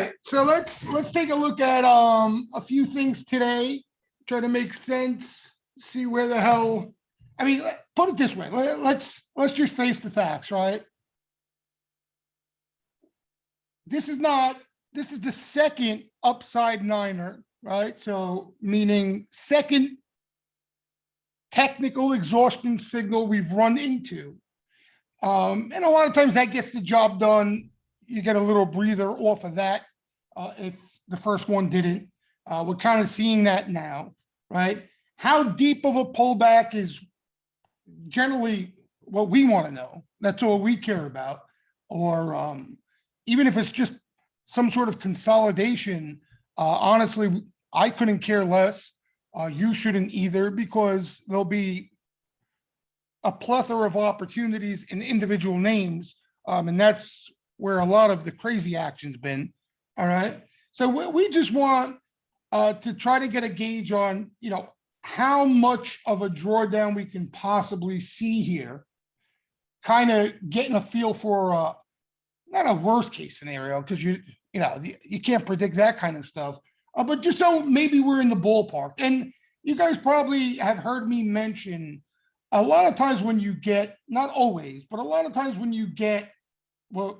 right, so let's take a look at a few things today, try to make sense, see where the hell. I mean, put it this way. Let's just face the facts, right? This is not. This is the second upside niner, right? So meaning second technical exhaustion signal we've run into. And a lot of times that gets the job done. You get a little breather off of that if the first one didn't. We're kind of seeing that now, right? How deep of a pullback is generally what we want to know. That's all we care about. Or even if it's just some sort of consolidation, honestly, I couldn't care less. You shouldn't either, because there'll be a plethora of opportunities in individual names. And that's where a lot of the crazy action's been. All right. So we just want to try to get a gauge on, how much of a drawdown we can possibly see here, kind of getting a feel for not a worst case scenario, because you can't predict that kind of stuff, but just so maybe we're in the ballpark. And you guys probably have heard me mention a lot of times when you get, not always, but a lot of times when you get what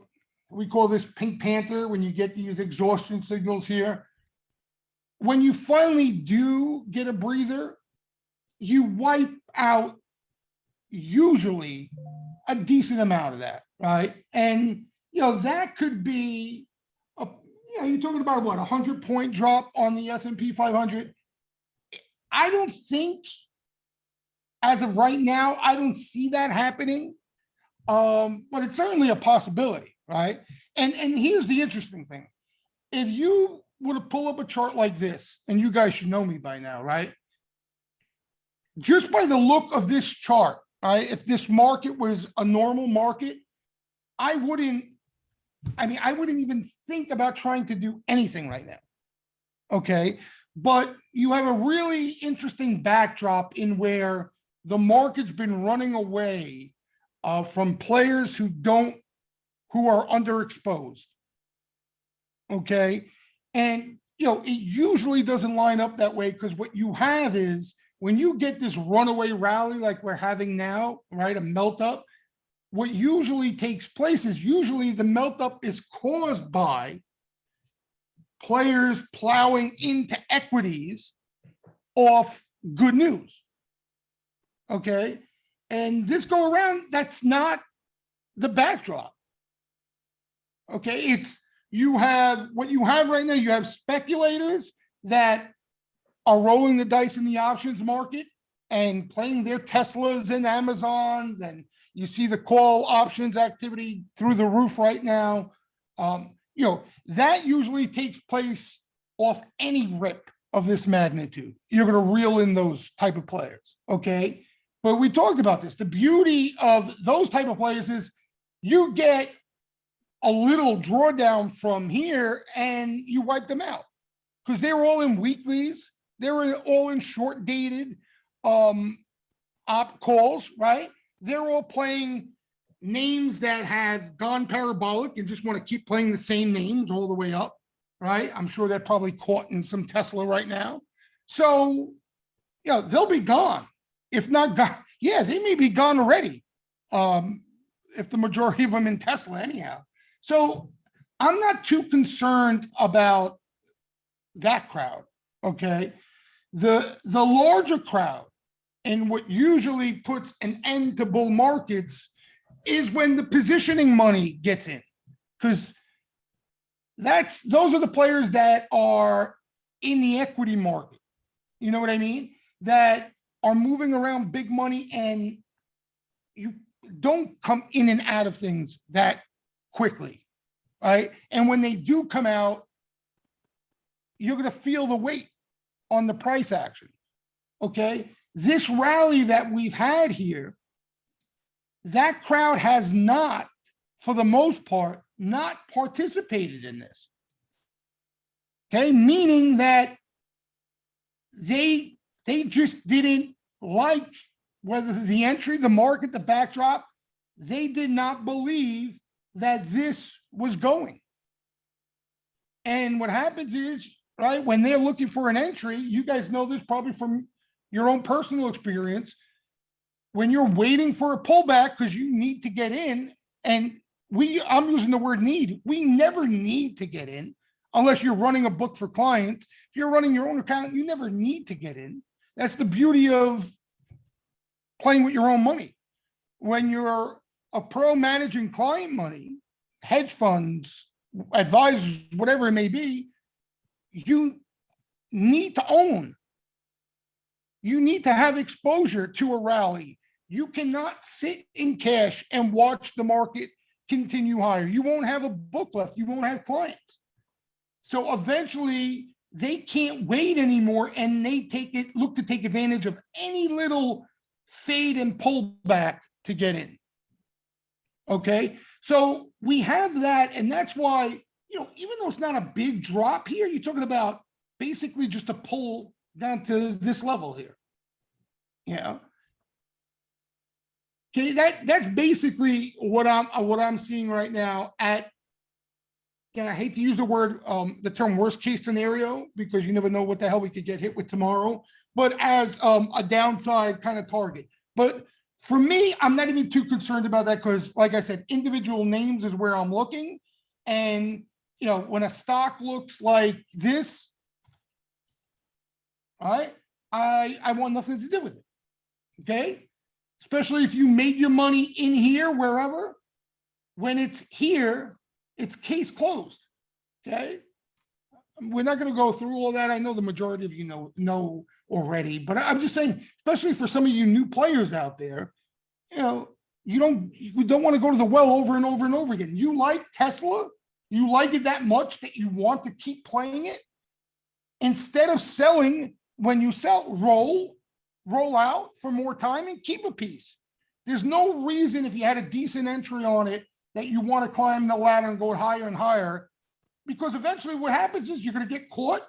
we call this pink panther, when you get these exhaustion signals here, when you finally do get a breather, you wipe out usually a decent amount of that, right? And that could be you're talking about what, 100-point drop on the S&P 500. I don't think, as of right now, I don't see that happening, but it's certainly a possibility, right? And here's the interesting thing: if you were to pull up a chart like this, and you guys should know me by now, right? Just by the look of this chart, right? If this market was a normal market, I wouldn't even think about trying to do anything right now. Okay. But you have a really interesting backdrop in where the market's been running away from players who are underexposed. Okay. And, it usually doesn't line up that way, because what you have is when you get this runaway rally like we're having now, right? A melt up. What usually takes place is the melt up is caused by players plowing into equities off good news. Okay. And this go around, that's not the backdrop. Okay. What you have right now, you have speculators that are rolling the dice in the options market and playing their Teslas and Amazons, and you see the call options activity through the roof right now. That usually takes place off any rip of this magnitude. You're going to reel in those type of players, okay? But we talked about this. The beauty of those type of players is you get a little drawdown from here and you wipe them out, because they were all in weeklies. They were all in short dated op calls, right? They're all playing names that have gone parabolic and just want to keep playing the same names all the way up, right? I'm sure they're probably caught in some Tesla right now. So, they'll be gone. If not gone, they may be gone already. If the majority of them in Tesla anyhow. So I'm not too concerned about that crowd, okay? The larger crowd, and what usually puts an end to bull markets, is when the positioning money gets in, because those are the players that are in the equity market. You know what I mean? That are moving around big money, and you don't come in and out of things that quickly, right? And when they do come out, you're going to feel the weight on the price action. Okay. This rally that we've had here, that crowd has not, for the most part, not participated in this. Okay. Meaning that they just didn't like whether the entry, the market, the backdrop, they did not believe that this was going. And what happens is, right, when they're looking for an entry, you guys know this probably from your own personal experience. When you're waiting for a pullback because you need to get in, and I'm using the word need. We never need to get in unless you're running a book for clients. If you're running your own account, you never need to get in. That's the beauty of playing with your own money. When you're a pro managing client money, hedge funds, advisors, whatever it may be, you need to own. You need to have exposure to a rally. You cannot sit in cash and watch the market continue higher. You won't have a book left. You won't have clients. So eventually they can't wait anymore, and they look to take advantage of any little fade and pullback to get in. Okay, so we have that, and that's why, even though it's not a big drop here, you're talking about basically just a pull down to this level here. Yeah. Okay, that's basically what I'm seeing right now. Again, I hate to use the term worst case scenario, because you never know what the hell we could get hit with tomorrow, but as a downside kind of target. But for me, I'm not even too concerned about that, because like I said, individual names is where I'm looking. And when a stock looks like this, all right, I want nothing to do with it. Okay. Especially if you made your money in here, wherever, when it's here, it's case closed. Okay. We're not going to go through all that. I know the majority of you know already, but I'm just saying, especially for some of you new players out there, you don't want to go to the well over and over and over again. You like Tesla, you like it that much that you want to keep playing it. Instead of selling, when you sell, roll out for more time and keep a piece. There's no reason, if you had a decent entry on it, that you want to climb the ladder and go higher and higher, because eventually what happens is you're going to get caught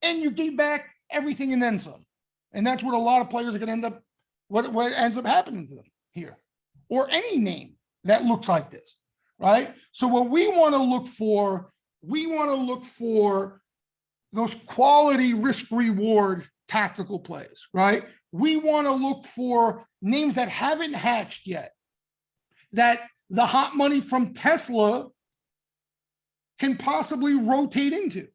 and you give back everything and then some. And that's what a lot of players are going to end up, what ends up happening to them here, or any name that looks like this, right? So what we want to look for those quality risk reward tactical plays, right? We want to look for names that haven't hatched yet, that the hot money from Tesla can possibly rotate into.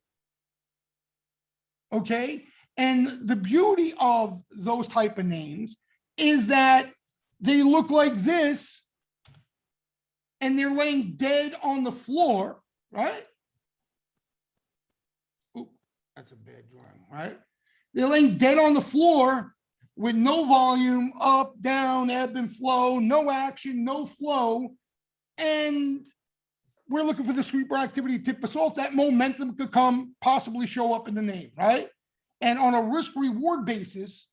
Okay. And the beauty of those type of names is that they look like this and they're laying dead on the floor, right? Ooh, that's a bad drawing, right? They're laying dead on the floor with no volume, up, down, ebb and flow, no action, no flow. And we're looking for the sweeper activity to tip us off. That momentum could possibly show up in the name, right? And on a risk reward basis,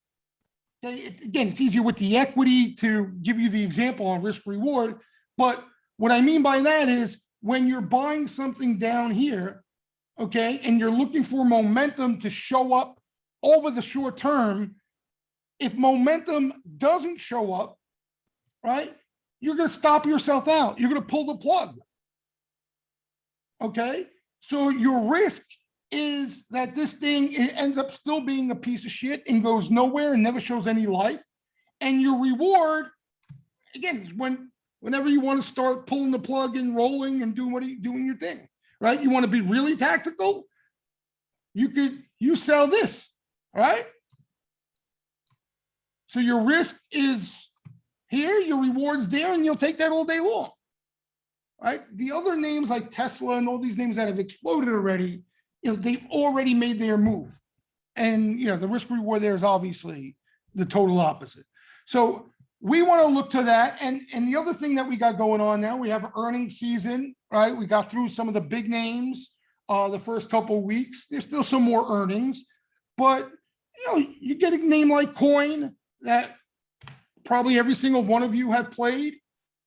okay, again, it's easier with the equity to give you the example on risk reward. But what I mean by that is when you're buying something down here, okay, and you're looking for momentum to show up over the short term, if momentum doesn't show up, right, you're going to stop yourself out. You're going to pull the plug. Okay. So your risk is that this thing ends up still being a piece of shit and goes nowhere and never shows any life. And your reward, again, is whenever you want to start pulling the plug and rolling and doing your thing, right? You want to be really tactical. You sell this, all right? So your risk is here, your reward's there, and you'll take that all day long, right? The other names like Tesla and all these names that have exploded already, they've already made their move. And, the risk reward there is obviously the total opposite. So we want to look to that. And the other thing that we got going on now, we have earnings season, right? We got through some of the big names the first couple of weeks. There's still some more earnings, but, you get a name like Coin that probably every single one of you have played,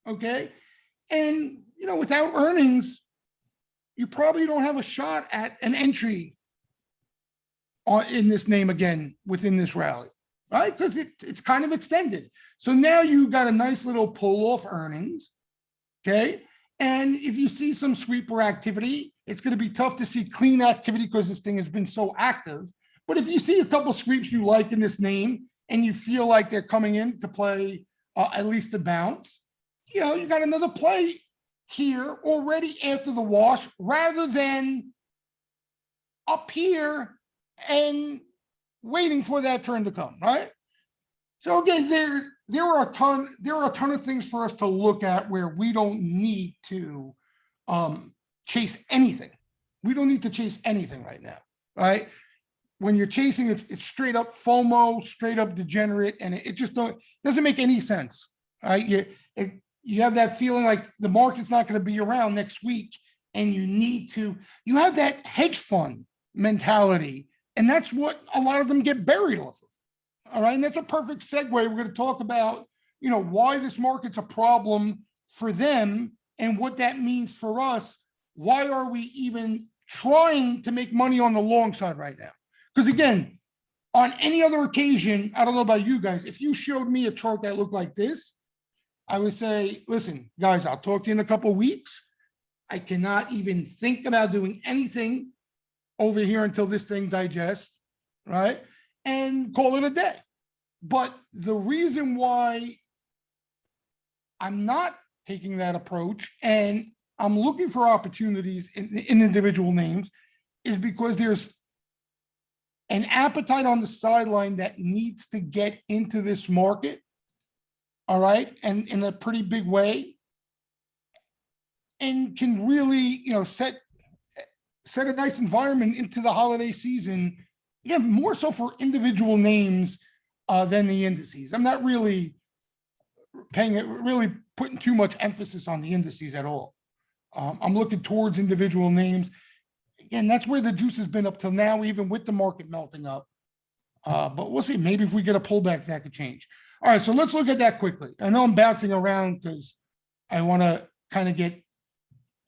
okay? And, without earnings, you probably don't have a shot at an entry in this name again within this rally, right? Because it's kind of extended. So now you got a nice little pull off earnings, okay? And if you see some sweeper activity, it's going to be tough to see clean activity because this thing has been so active. But if you see a couple sweeps you like in this name and you feel like they're coming in to play at least a bounce, you know, you got another play here already after the wash rather than up here and waiting for that turn to come, right? So again, there are a ton of things for us to look at where we don't need to chase anything. We don't need to chase anything right now, right? When you're chasing, it's straight up FOMO, straight up degenerate, and it just doesn't make any sense, right? You have that feeling like the market's not going to be around next week, and you have that hedge fund mentality, and that's what a lot of them get buried off of. All right, and that's a perfect segue. We're going to talk about, you know, why this market's a problem for them and what that means for us. Why are we even trying to make money on the long side right now? Because again, on any other occasion, I don't know about you guys, if you showed me a chart that looked like this, I would say, listen, guys, I'll talk to you in a couple of weeks. I cannot even think about doing anything over here until this thing digests, right? And call it a day. But the reason why I'm not taking that approach and I'm looking for opportunities in individual names is because there's an appetite on the sideline that needs to get into this market, all right, and in a pretty big way, and can really, you know, set a nice environment into the holiday season. Yeah, more so for individual names than the indices. I'm not really putting too much emphasis on the indices at all. I'm looking towards individual names. Again, that's where the juice has been up till now, even with the market melting up. But we'll see. Maybe if we get a pullback, that could change. All right, so let's look at that quickly. I know I'm bouncing around because I want to kind of get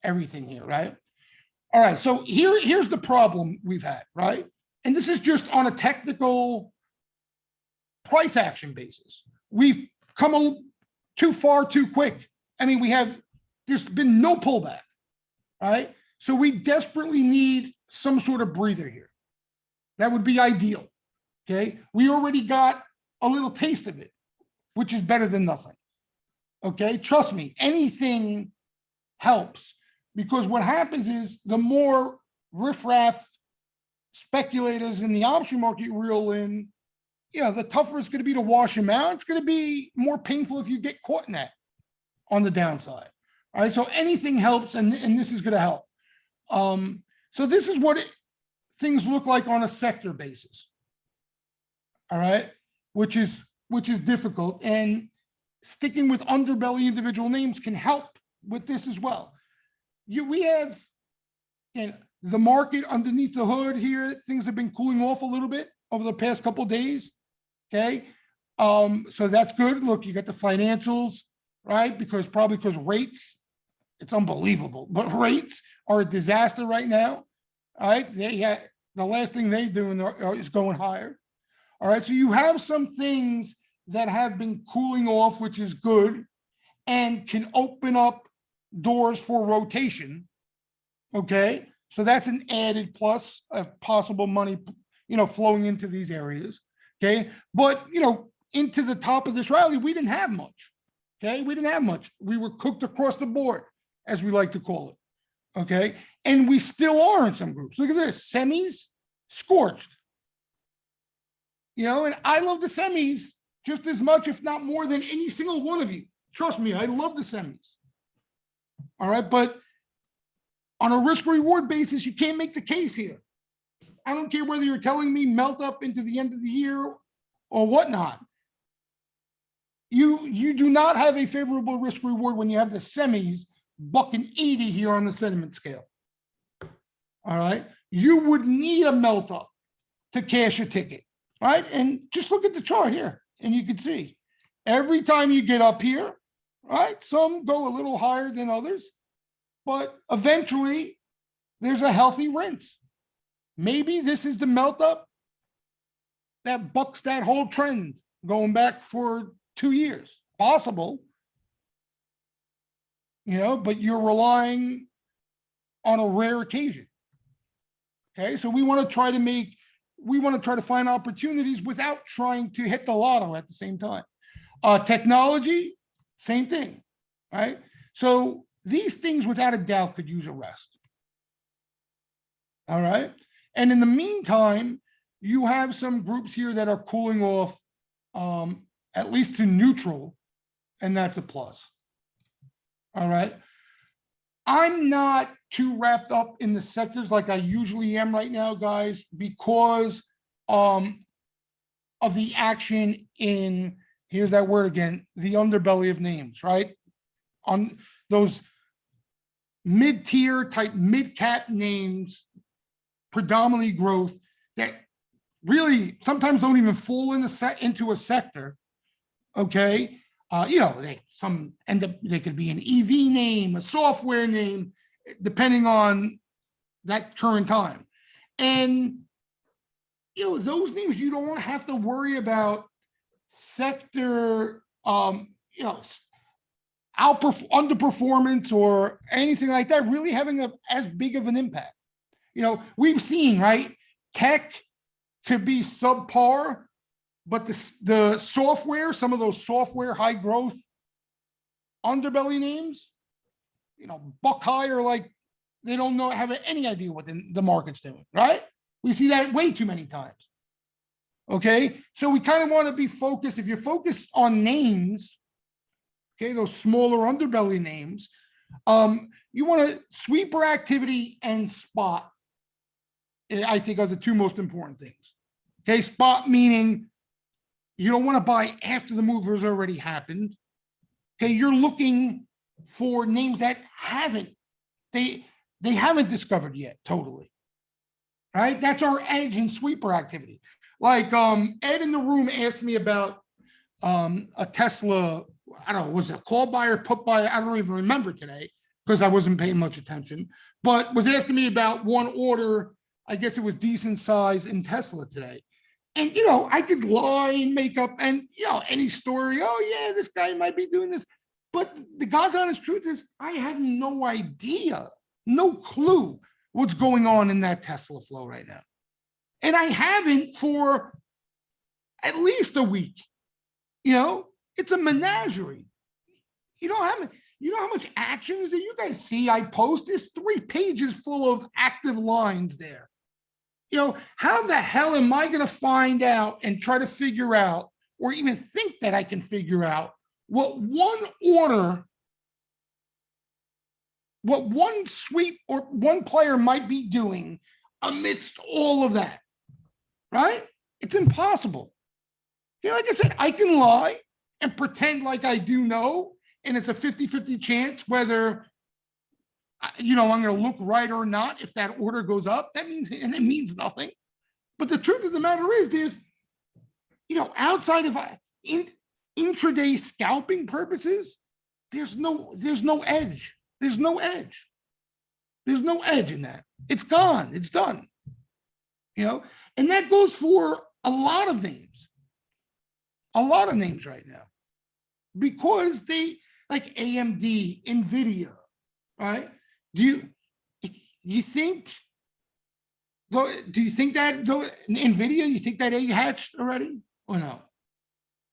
everything here, right? All right, so here's the problem we've had, right? And this is just on a technical price action basis. We've come too far too quick. I mean, there's been no pullback, right? So we desperately need some sort of breather here. That would be ideal, okay? We already got a little taste of it, which is better than nothing, okay? Trust me, anything helps because what happens is the more riffraff speculators in the option market reel in, yeah, the tougher it's going to be to wash them out. It's going to be more painful if you get caught in that on the downside. All right, so anything helps, and this is going to help. So this is what things look like on a sector basis. All right, which is difficult, and sticking with underbelly individual names can help with this as well. We have the market underneath the hood here. Things have been cooling off a little bit over the past couple of days. Okay, so that's good. Look, you got the financials, right? Because rates, it's unbelievable, but rates are a disaster right now. All right, the last thing they're doing is going higher. All right, so you have some things that have been cooling off, which is good, and can open up doors for rotation. Okay, so that's an added plus of possible money, flowing into these areas. Okay, but into the top of this rally, we didn't have much. Okay, we didn't have much. We were cooked across the board, as we like to call it. Okay, and we still are in some groups. Look at this, semis scorched. And I love the semis just as much, if not more, than any single one of you. Trust me, I love the semis. All right, but on a risk-reward basis, you can't make the case here. I don't care whether you're telling me melt up into the end of the year or whatnot. You do not have a favorable risk-reward when you have the semis bucking 80 here on the sentiment scale. All right, you would need a melt up to cash a ticket. All right, and just look at the chart here, and you can see every time you get up here, right? Some go a little higher than others, but eventually there's a healthy rinse. Maybe this is the melt up that bucks that whole trend going back for 2 years. Possible, but you're relying on a rare occasion. Okay, so we want to try to find opportunities without trying to hit the lotto at the same time. Technology, same thing, right? So these things, without a doubt, could use a rest. All right. And in the meantime, you have some groups here that are cooling off, at least to neutral, and that's a plus. All right. I'm not too wrapped up in the sectors like I usually am right now, guys, because of the action in, here's that word again, the underbelly of names, right? On those mid-tier type mid-cap names, predominantly growth, that really sometimes don't even fall into a sector. Okay. Some end up, they could be an EV name, a software name, depending on that current time. And, those names, you don't have to worry about sector, underperformance or anything like that really having as big of an impact. We've seen, right? Tech could be subpar, but the software, some of those software high growth underbelly names, Buckeye are like, they don't have any idea what the market's doing, right? We see that way too many times. Okay, so we kind of want to be focused. If you're focused on names, okay, those smaller underbelly names, you want to sweeper activity and spot, I think, are the two most important things. Okay, spot meaning you don't want to buy after the move has already happened. Okay, you're looking for names that they haven't discovered yet totally. Right? That's our edge in sweeper activity. Like Ed in the room asked me about a Tesla, I don't know, was it a call buy or put buy? I don't even remember today because I wasn't paying much attention, but was asking me about one order. I guess it was decent size in Tesla today. And, I could lie and make up and, any story. Oh, yeah, this guy might be doing this. But the God's honest truth is I had no idea, no clue what's going on in that Tesla flow right now. And I haven't for at least a week. It's a menagerie. How much action is that you guys see? I post this 3 pages full of active lines there. How the hell am I going to find out and try to figure out, or even think that I can figure out what one order, what one sweep or one player might be doing amidst all of that, right? It's impossible. Like I said, I can lie and pretend like I do know, and it's a 50-50 chance whether, I'm going to look right or not. If that order goes up, it means nothing. But the truth of the matter is, there's, outside of intraday scalping purposes, there's no edge. There's no edge. There's no edge in that. It's gone. It's done. And that goes for a lot of names right now, because they, like AMD, NVIDIA, right? Do you think that NVIDIA, you think that egg hatched already or no?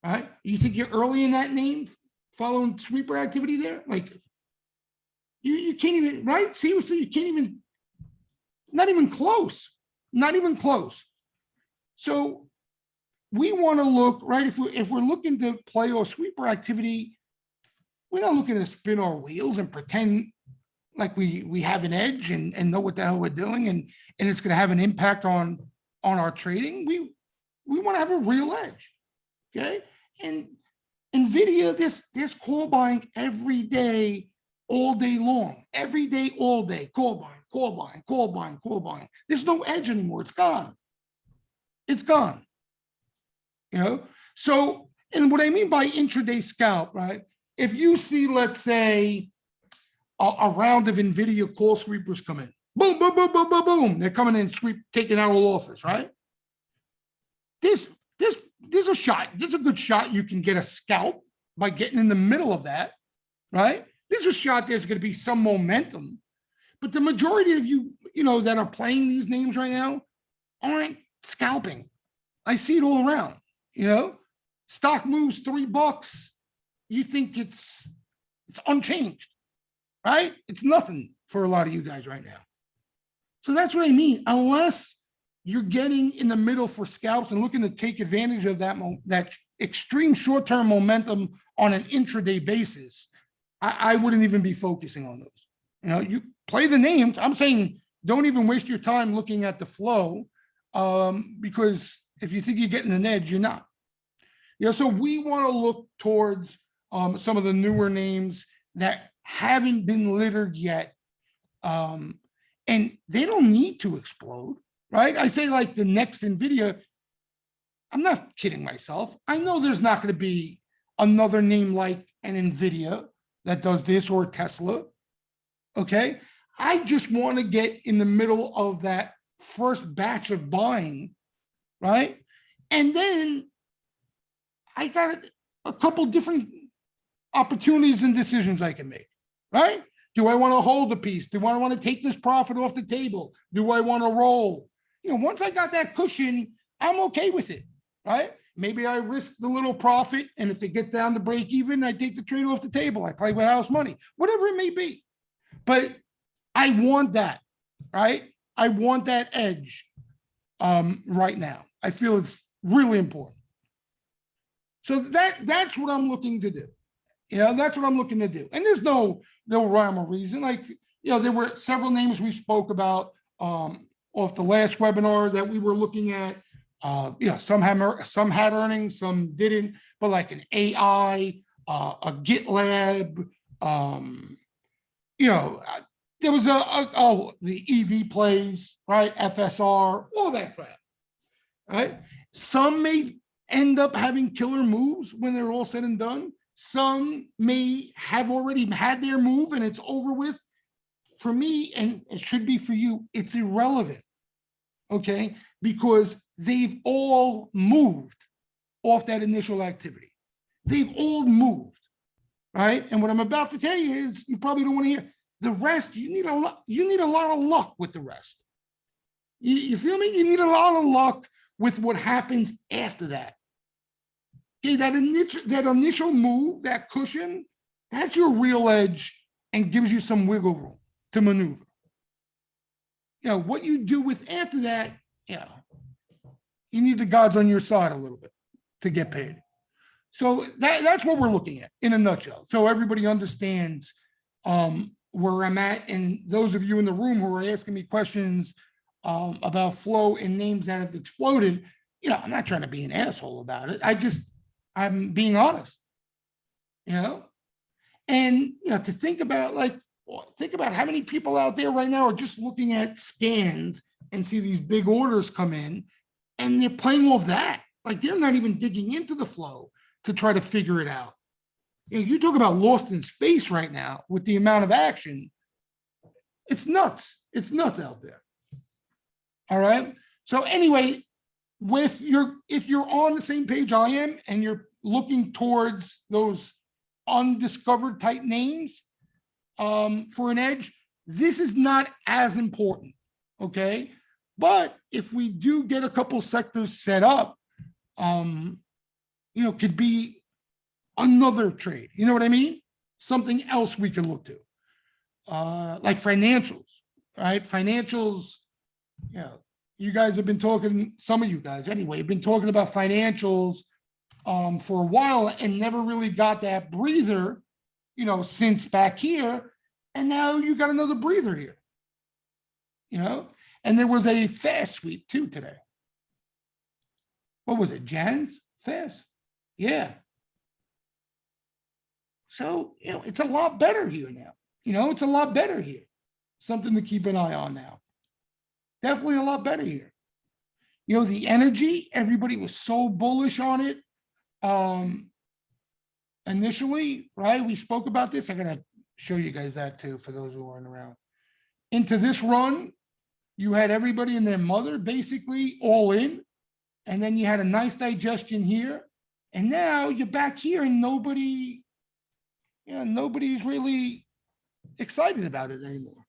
All right. You think you're early in that name following sweeper activity there? Like you can't even, right? Seriously, you can't even, not even close. So we want to look, right? If we're looking to play or sweeper activity, we're not looking to spin our wheels and pretend like we have an edge and know what the hell we're doing and it's going to have an impact on our trading. We want to have a real edge. Okay. And NVIDIA, this call buying every day, all day long, every day, all day, call buying. There's no edge anymore. It's gone. So, and what I mean by intraday scalp, right? If you see, let's say, a round of NVIDIA call sweepers come in, boom, boom, boom, boom, boom, boom. They're coming in, taking out all offers, right? There's a shot. There's a good shot you can get a scalp by getting in the middle of that, right? There's a shot there's going to be some momentum. But the majority of you, that are playing these names right now aren't scalping. I see it all around, stock moves $3. You think it's unchanged, right? It's nothing for a lot of you guys right now. So that's what I mean. Unless you're getting in the middle for scalps and looking to take advantage of that extreme short-term momentum on an intraday basis, I wouldn't even be focusing on those. You play the names. I'm saying don't even waste your time looking at the flow, because if you think you're getting an edge, you're not. So we want to look towards some of the newer names that haven't been littered yet, and they don't need to explode, right? I say like the next NVIDIA. I'm not kidding myself. I know there's not going to be another name like an NVIDIA that does this, or Tesla. Okay. I just want to get in the middle of that first batch of buying, right? And then I got a couple different opportunities and decisions I can make, right? Do I want to hold the piece? Do I want to take this profit off the table? Do I want to roll? Once I got that cushion, I'm okay with it, right? Maybe I risk the little profit, and if it gets down to break even, I take the trade off the table. I play with house money, whatever it may be. But I want that, right? I want that edge right now. I feel it's really important. So that's what I'm looking to do. That's what I'm looking to do. And there's no rhyme or reason. Like, there were several names we spoke about off the last webinar that we were looking at. Some had earnings, some didn't, but like an AI, a GitLab, there was the EV plays, right? FSR, all that crap, right? Some may end up having killer moves when they're all said and done. Some may have already had their move and it's over with. For me, and it should be for you, it's irrelevant, okay? Because they've all moved off that initial activity. They've all moved, right? And what I'm about to tell you is, you probably don't want to hear the rest. You need a lot of luck with the rest. You feel me? You need a lot of luck with what happens after that. Okay, that initial move, that cushion, that's your real edge and gives you some wiggle room to maneuver. What you do with after that, you need the gods on your side a little bit to get paid. So that's what we're looking at in a nutshell. So everybody understands where I'm at. And those of you in the room who are asking me questions about flow and names that have exploded, I'm not trying to be an asshole about it. I'm being honest, and, to think about how many people out there right now are just looking at scans and see these big orders come in and they're playing off that. Like, they're not even digging into the flow to try to figure it out. You talk about lost in space right now with the amount of action. It's nuts. It's nuts out there. All right. So anyway, if you're on the same page I am and you're looking towards those undiscovered type names for an edge, this is not as important. Okay. But if we do get a couple sectors set up, could be another trade. You know what I mean? Something else we can look to, like financials, right? Financials, you guys have been talking, some of you guys anyway, have been talking about financials for a while and never really got that breather, since back here. And now you got another breather here, and there was a fast sweep too today. What was it? Jan's fast? Yeah. So, it's a lot better here now. It's a lot better here. Something to keep an eye on now. Definitely a lot better here. The energy, everybody was so bullish on it initially, right? We spoke about this. I'm going to show you guys that too, for those who aren't around. Into this run, you had everybody and their mother basically all in. And then you had a nice digestion here. And now you're back here and nobody's really excited about it anymore.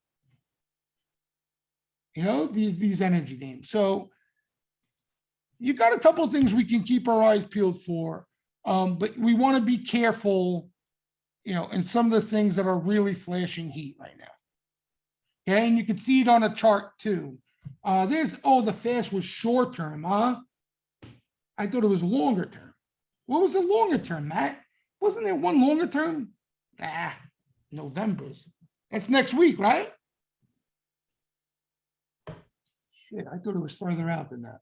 these energy names. So you got a couple of things we can keep our eyes peeled for, but we want to be careful, in some of the things that are really flashing heat right now. Okay, and you can see it on a chart too. The fast was short term, huh? I thought it was longer term. What was the longer term, Matt? Wasn't there one longer term? November's. That's next week, right? Shit, I thought it was further out than that.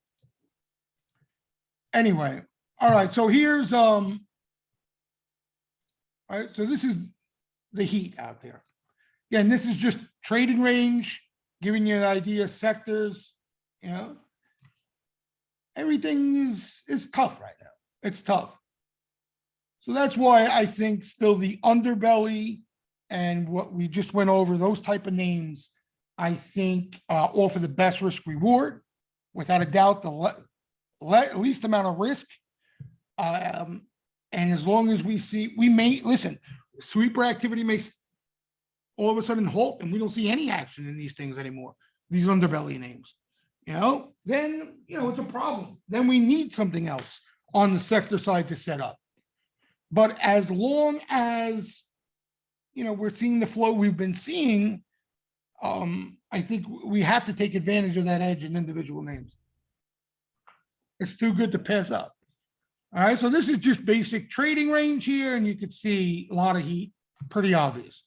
Anyway, all right. So here's all right. So this is the heat out there. Again, this is just trading range, giving you an idea, sectors, everything is tough right now. It's tough. So that's why I think still the underbelly and what we just went over, those type of names, I think offer the best risk reward, without a doubt, the least amount of risk. And as long as we may listen, sweeper activity may all of a sudden halt and we don't see any action in these things anymore, these underbelly names, then, it's a problem. Then we need something else on the sector side to set up. But as long as, we're seeing the flow we've been seeing, I think we have to take advantage of that edge in individual names. It's too good to pass up. All right, so this is just basic trading range here, and you can see a lot of heat, pretty obvious.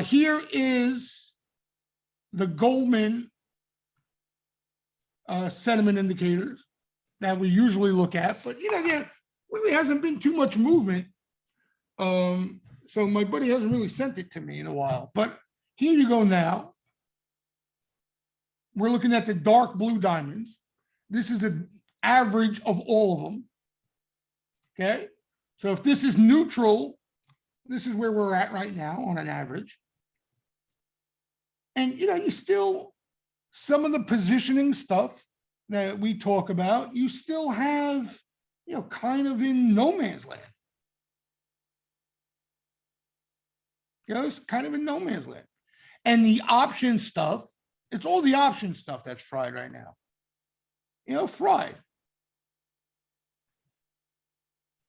Here is the Goldman sentiment indicators that we usually look at, but there really hasn't been too much movement. So my buddy hasn't really sent it to me in a while, but here you go now. We're looking at the dark blue diamonds. This is an average of all of them. Okay, so if this is neutral, this is where we're at right now on an average. And you still, some of the positioning stuff that we talk about, you still have, kind of in no man's land. It's kind of in no man's land. And the option stuff, it's all the option stuff that's fried right now. Fried.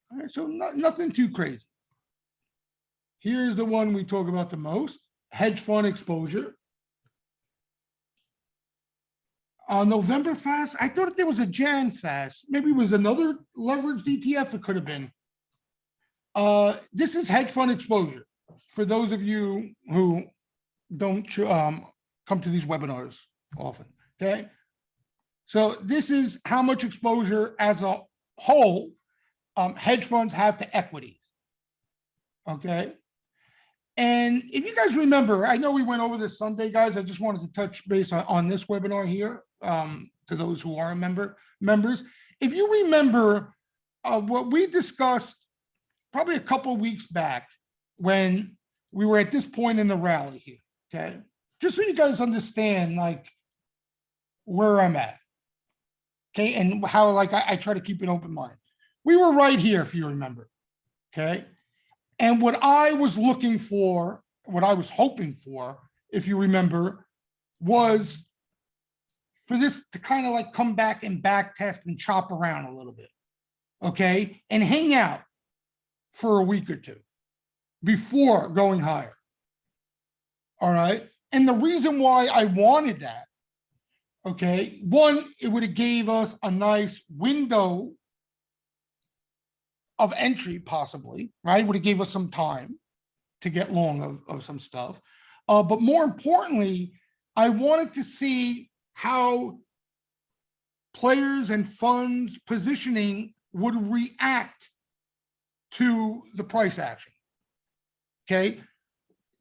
All right, so nothing too crazy. Here's the one we talk about the most, hedge fund exposure. November fast, I thought there was a Jan fast. Maybe it was another leveraged ETF, it could have been. This is hedge fund exposure. For those of you who don't come to these webinars often, okay? So this is how much exposure as a whole hedge funds have to equities, okay? And if you guys remember, I know we went over this Sunday, guys. I just wanted to touch base on this webinar here to those who are members. If you remember what we discussed probably a couple of weeks back when we were at this point in the rally here, okay? Just so you guys understand, like, where I'm at, okay? And how, like, I try to keep an open mind. We were right here, if you remember, okay? And what I was looking for, what I was hoping for, if you remember, was for this to kind of like come back and back test and chop around a little bit, okay? And hang out for a week or two before going higher, all right? And the reason why I wanted that, okay, one, it would have gave us a nice window of entry, possibly, right? Would have gave us some time to get long of some stuff. But more importantly, I wanted to see how players and funds positioning would react to the price action. Okay.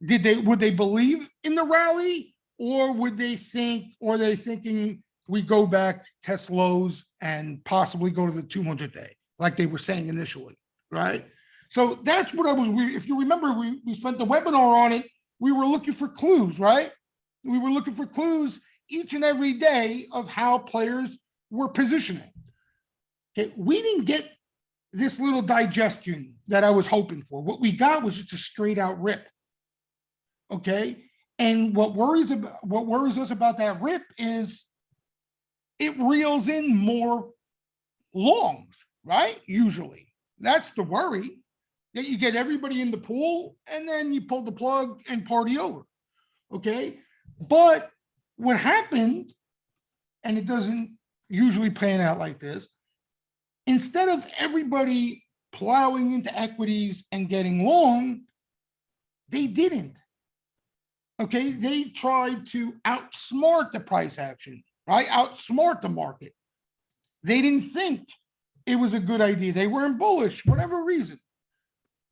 Would they believe in the rally, or would they think, or are they thinking we go back, test lows, and possibly go to the 200-day, like they were saying initially, right? So that's what if you remember, we spent the webinar on it. We were looking for clues, right? We were looking for clues each and every day of how players were positioning. Okay, we didn't get this little digestion that I was hoping for. What we got was just a straight out rip. Okay, And what worries us about that rip is it reels in more longs, right? Usually. That's the worry, that you get everybody in the pool and then you pull the plug and party over. Okay. But what happened, and it doesn't usually pan out like this, instead of everybody plowing into equities and getting long, they didn't. Okay. They tried to outsmart the price action, right? Outsmart the market. They didn't think it was a good idea. They weren't bullish, whatever reason.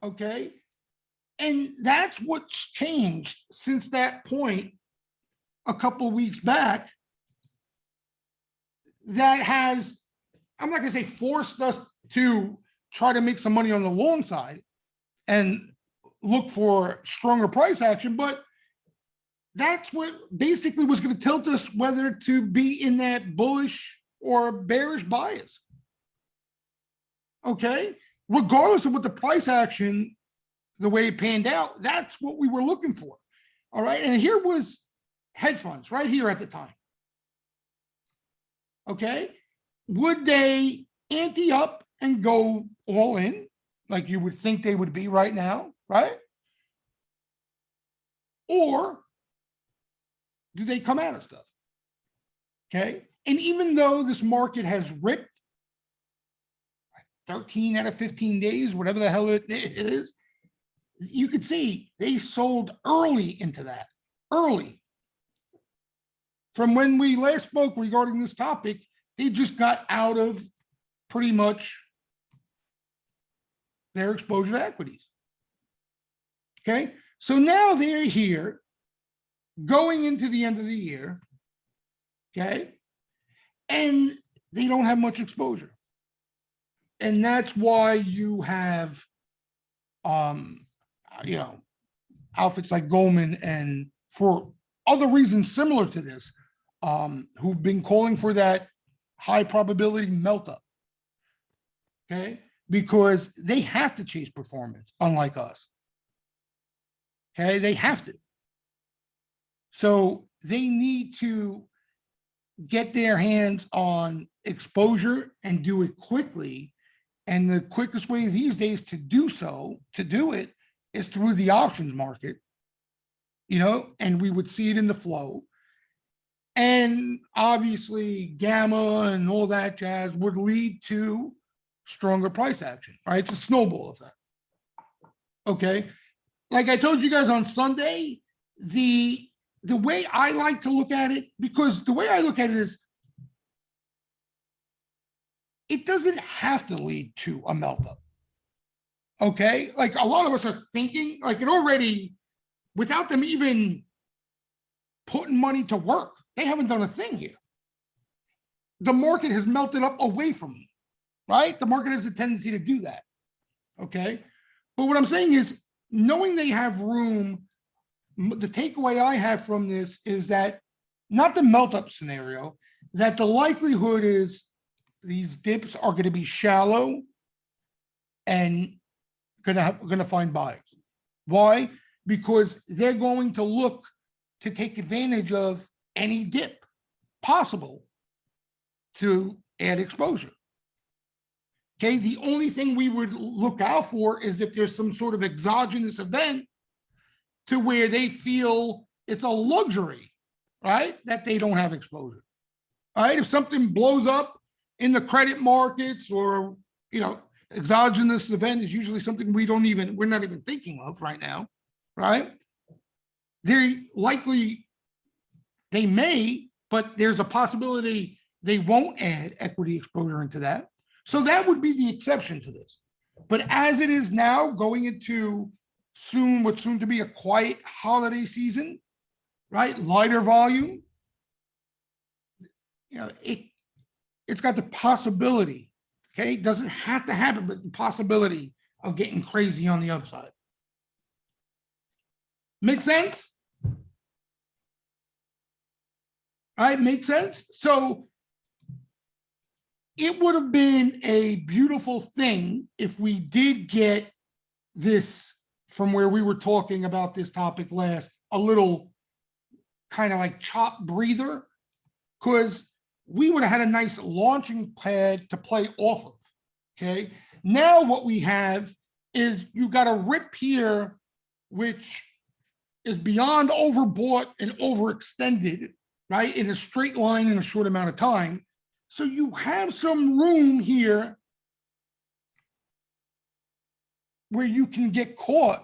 Okay. And that's what's changed since that point a couple of weeks back. That has, I'm not going to say forced us to try to make some money on the long side and look for stronger price action, but that's what basically was going to tilt us whether to be in that bullish or bearish bias. Okay. Regardless of what the price action, the way it panned out, that's what we were looking for. All right. And here was hedge funds right here at the time. Okay. Would they ante up and go all in like you would think they would be right now? Right. Or do they come out of stuff? Okay. And even though this market has ripped 13 out of 15 days, whatever the hell it is, you could see they sold early into that, early. From when we last spoke regarding this topic, they just got out of pretty much their exposure to equities. Okay. So now they're here going into the end of the year. Okay. And they don't have much exposure. And that's why you have, outfits like Goldman and for other reasons similar to this, who've been calling for that high probability melt up. Okay. Because they have to chase performance, unlike us. Okay. They have to. So they need to get their hands on exposure and do it quickly. And the quickest way these days to do it is through the options market, and we would see it in the flow. And obviously gamma and all that jazz would lead to stronger price action, right? It's a snowball effect. Okay. Like I told you guys on Sunday, the way I like to look at it, because the way I look at it is, it doesn't have to lead to a melt up. Okay. Like a lot of us are thinking like it already, without them even putting money to work, they haven't done a thing here. The market has melted up away from them, right? The market has a tendency to do that. Okay. But what I'm saying is, knowing they have room, the takeaway I have from this is that not the melt up scenario, that the likelihood is these dips are going to be shallow and going to find buyers. Why? Because they're going to look to take advantage of any dip possible to add exposure. Okay. The only thing we would look out for is if there's some sort of exogenous event to where they feel it's a luxury, right? That they don't have exposure. All right. If something blows up in the credit markets or, exogenous event is usually something we're not even thinking of right now, right? They're likely, they may, but there's a possibility they won't add equity exposure into that. So that would be the exception to this. But as it is now, going into what's soon to be a quiet holiday season, right? Lighter volume, it's got the possibility, okay? It doesn't have to happen, but the possibility of getting crazy on the upside. Make sense? All right, make sense? So it would have been a beautiful thing if we did get this from where we were talking about this topic last, a little kind of like chop breather, because we would have had a nice launching pad to play off of. Okay. Now what we have is you got a rip here, which is beyond overbought and overextended, right? In a straight line in a short amount of time. So you have some room here where you can get caught.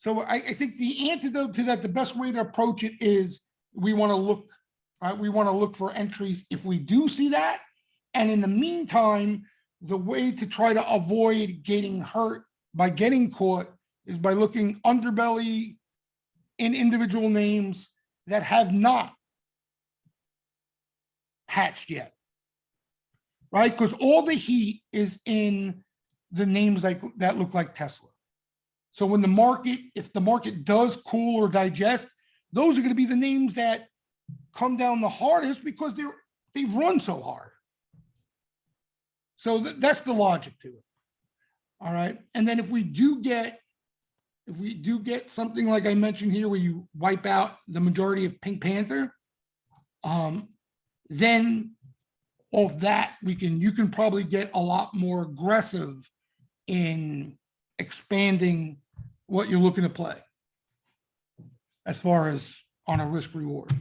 So I think the antidote to that, the best way to approach it is we want to look, right? We want to look for entries if we do see that. And in the meantime, the way to try to avoid getting hurt by getting caught is by looking underbelly in individual names that have not hatched yet, right? Because all the heat is in the names like that look like Tesla. So when the market, if the market does cool or digest, those are going to be the names that come down the hardest because they've run so hard. So that's the logic to it. All right. And then if we do get something like I mentioned here, where you wipe out the majority of Pink Panther, then of that you can probably get a lot more aggressive in expanding what you're looking to play as far as on a risk reward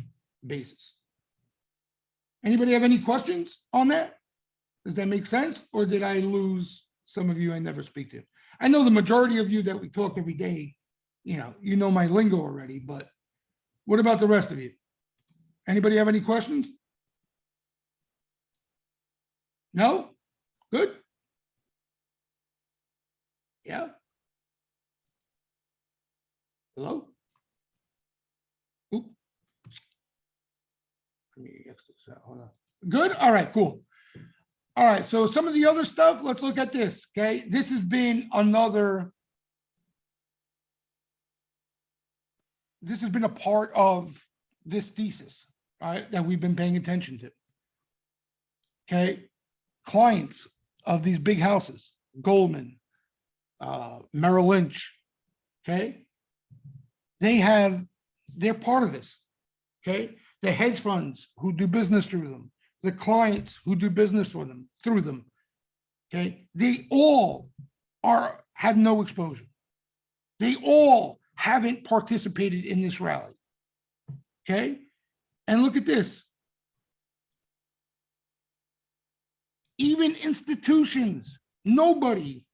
basis. Anybody have any questions on that? Does that make sense? Or did I lose some of you I never speak to? I know the majority of you that we talk every day, you know my lingo already, but what about the rest of you? Anybody have any questions? No? Good? Yeah? Hello? Oop. Let me X this out. Hold on. Good? All right, cool. All right, so some of the other stuff, let's look at this, okay? This has been a part of this thesis, right, that we've been paying attention to, okay? Clients of these big houses, Goldman, Merrill Lynch, okay? They're part of this, okay? The hedge funds who do business through them, the clients who do business for them, through them, okay? They all have no exposure. They all haven't participated in this rally, okay? And look at this. Even institutions, nobody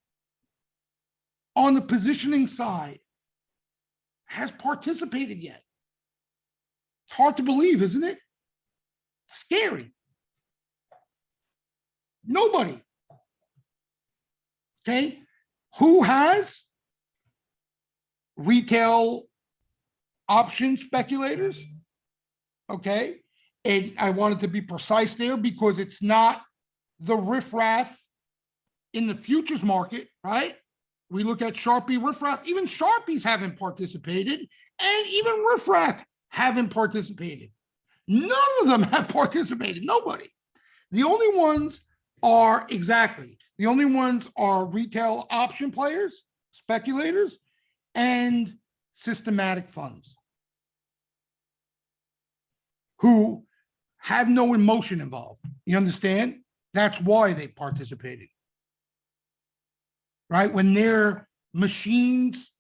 on the positioning side has participated yet. It's hard to believe, isn't it? Scary. Nobody. Okay. Who has? Retail option speculators. Okay. And I wanted to be precise there because it's not the riffraff in the futures market, right? We look at Sharpie riffraff, even Sharpies haven't participated, and even riffraff haven't participated. None of them have participated, nobody. The only ones are retail option players, speculators, and systematic funds who have no emotion involved. You understand? That's why they participated. Right? When their machines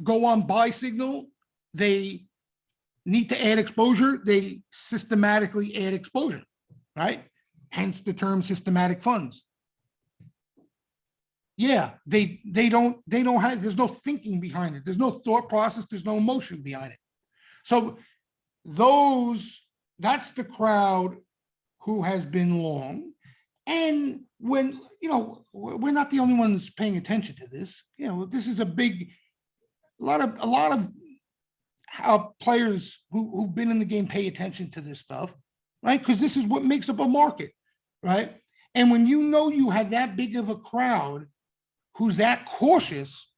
go on buy signal, they need to add exposure, they systematically add exposure, right? Hence the term systematic funds. Yeah, they don't have, there's no thinking behind it. There's no thought process, there's no emotion behind it. So that's the crowd who has been long. And when, we're not the only ones paying attention to this, this is a lot of how players who've been in the game pay attention to this stuff, right? Because this is what makes up a market, right? And when you have that big of a crowd who's that cautious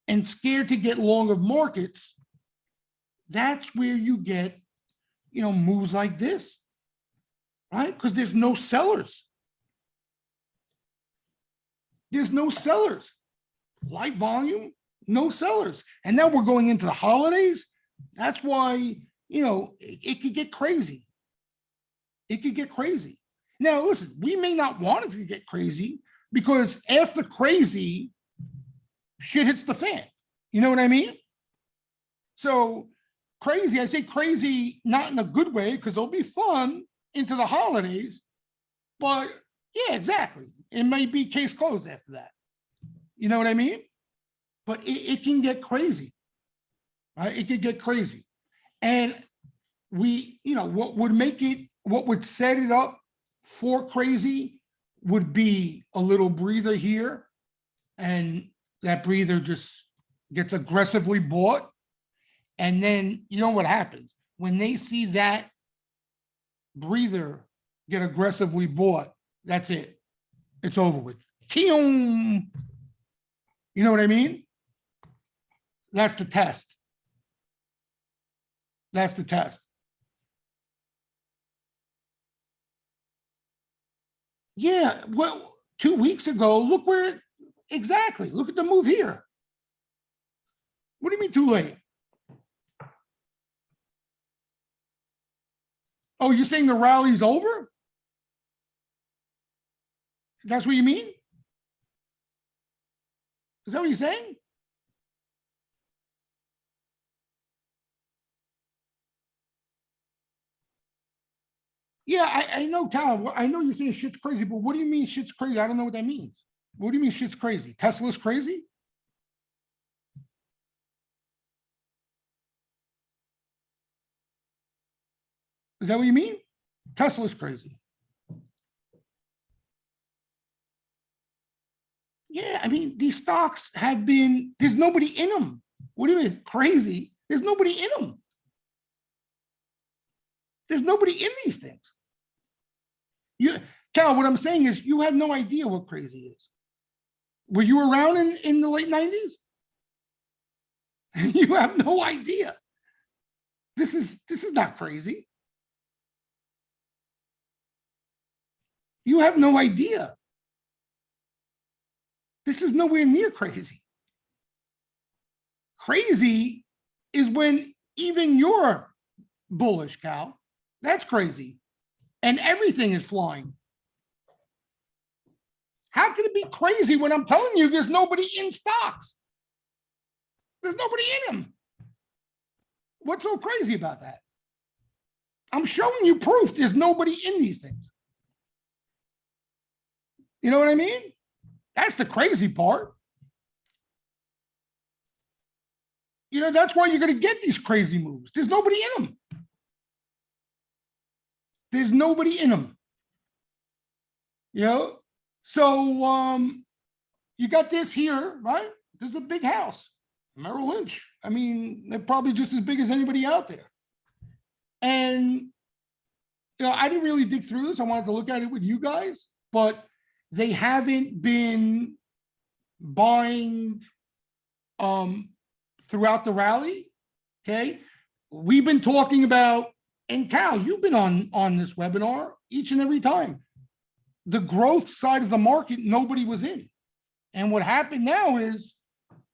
and scared to get long of markets, that's where you get, moves like this, right? Because there's no sellers. There's no sellers. Light volume, no sellers. And now we're going into the holidays. That's why, it could get crazy. It could get crazy. Now, listen, we may not want it to get crazy because after crazy, shit hits the fan. You know what I mean? So crazy, I say crazy, not in a good way, because it'll be fun into the holidays. But yeah, exactly. It might be case closed after that. You know what I mean? But it can get crazy. Right? It could get crazy. And what would set it up for crazy would be a little breather here. And that breather just gets aggressively bought. And then you know what happens when they see that breather get aggressively bought? That's it. It's over with. You know what I mean? That's the test. That's the test. Yeah. Well, 2 weeks ago, look where exactly. Look at the move here. What do you mean too late? Oh, you're saying the rally's over? That's what you mean? Is that what you're saying? Yeah, I know, Cal. I know you're saying shit's crazy, but what do you mean shit's crazy? I don't know what that means. What do you mean shit's crazy? Tesla's crazy? Is that what you mean? Tesla's crazy. Yeah, I mean, these stocks have been, there's nobody in them. What do you mean crazy? There's nobody in them. There's nobody in these things. Cal, what I'm saying is you have no idea what crazy is. Were you around in the late 90s? You have no idea. This is not crazy. You have no idea. This is nowhere near crazy. Crazy is when even you're bullish, Cal. That's crazy. And everything is flying. How can it be crazy when I'm telling you there's nobody in stocks? There's nobody in them. What's so crazy about that? I'm showing you proof there's nobody in these things. You know what I mean? That's the crazy part. That's why you're going to get these crazy moves. There's nobody in them. There's nobody in them. So you got this here, right? This is a big house, Merrill Lynch. I mean, they're probably just as big as anybody out there. And I didn't really dig through this. I wanted to look at it with you guys, but they haven't been buying throughout the rally. Okay. We've been talking about, and Cal, you've been on this webinar each and every time. The growth side of the market, nobody was in. And what happened now is,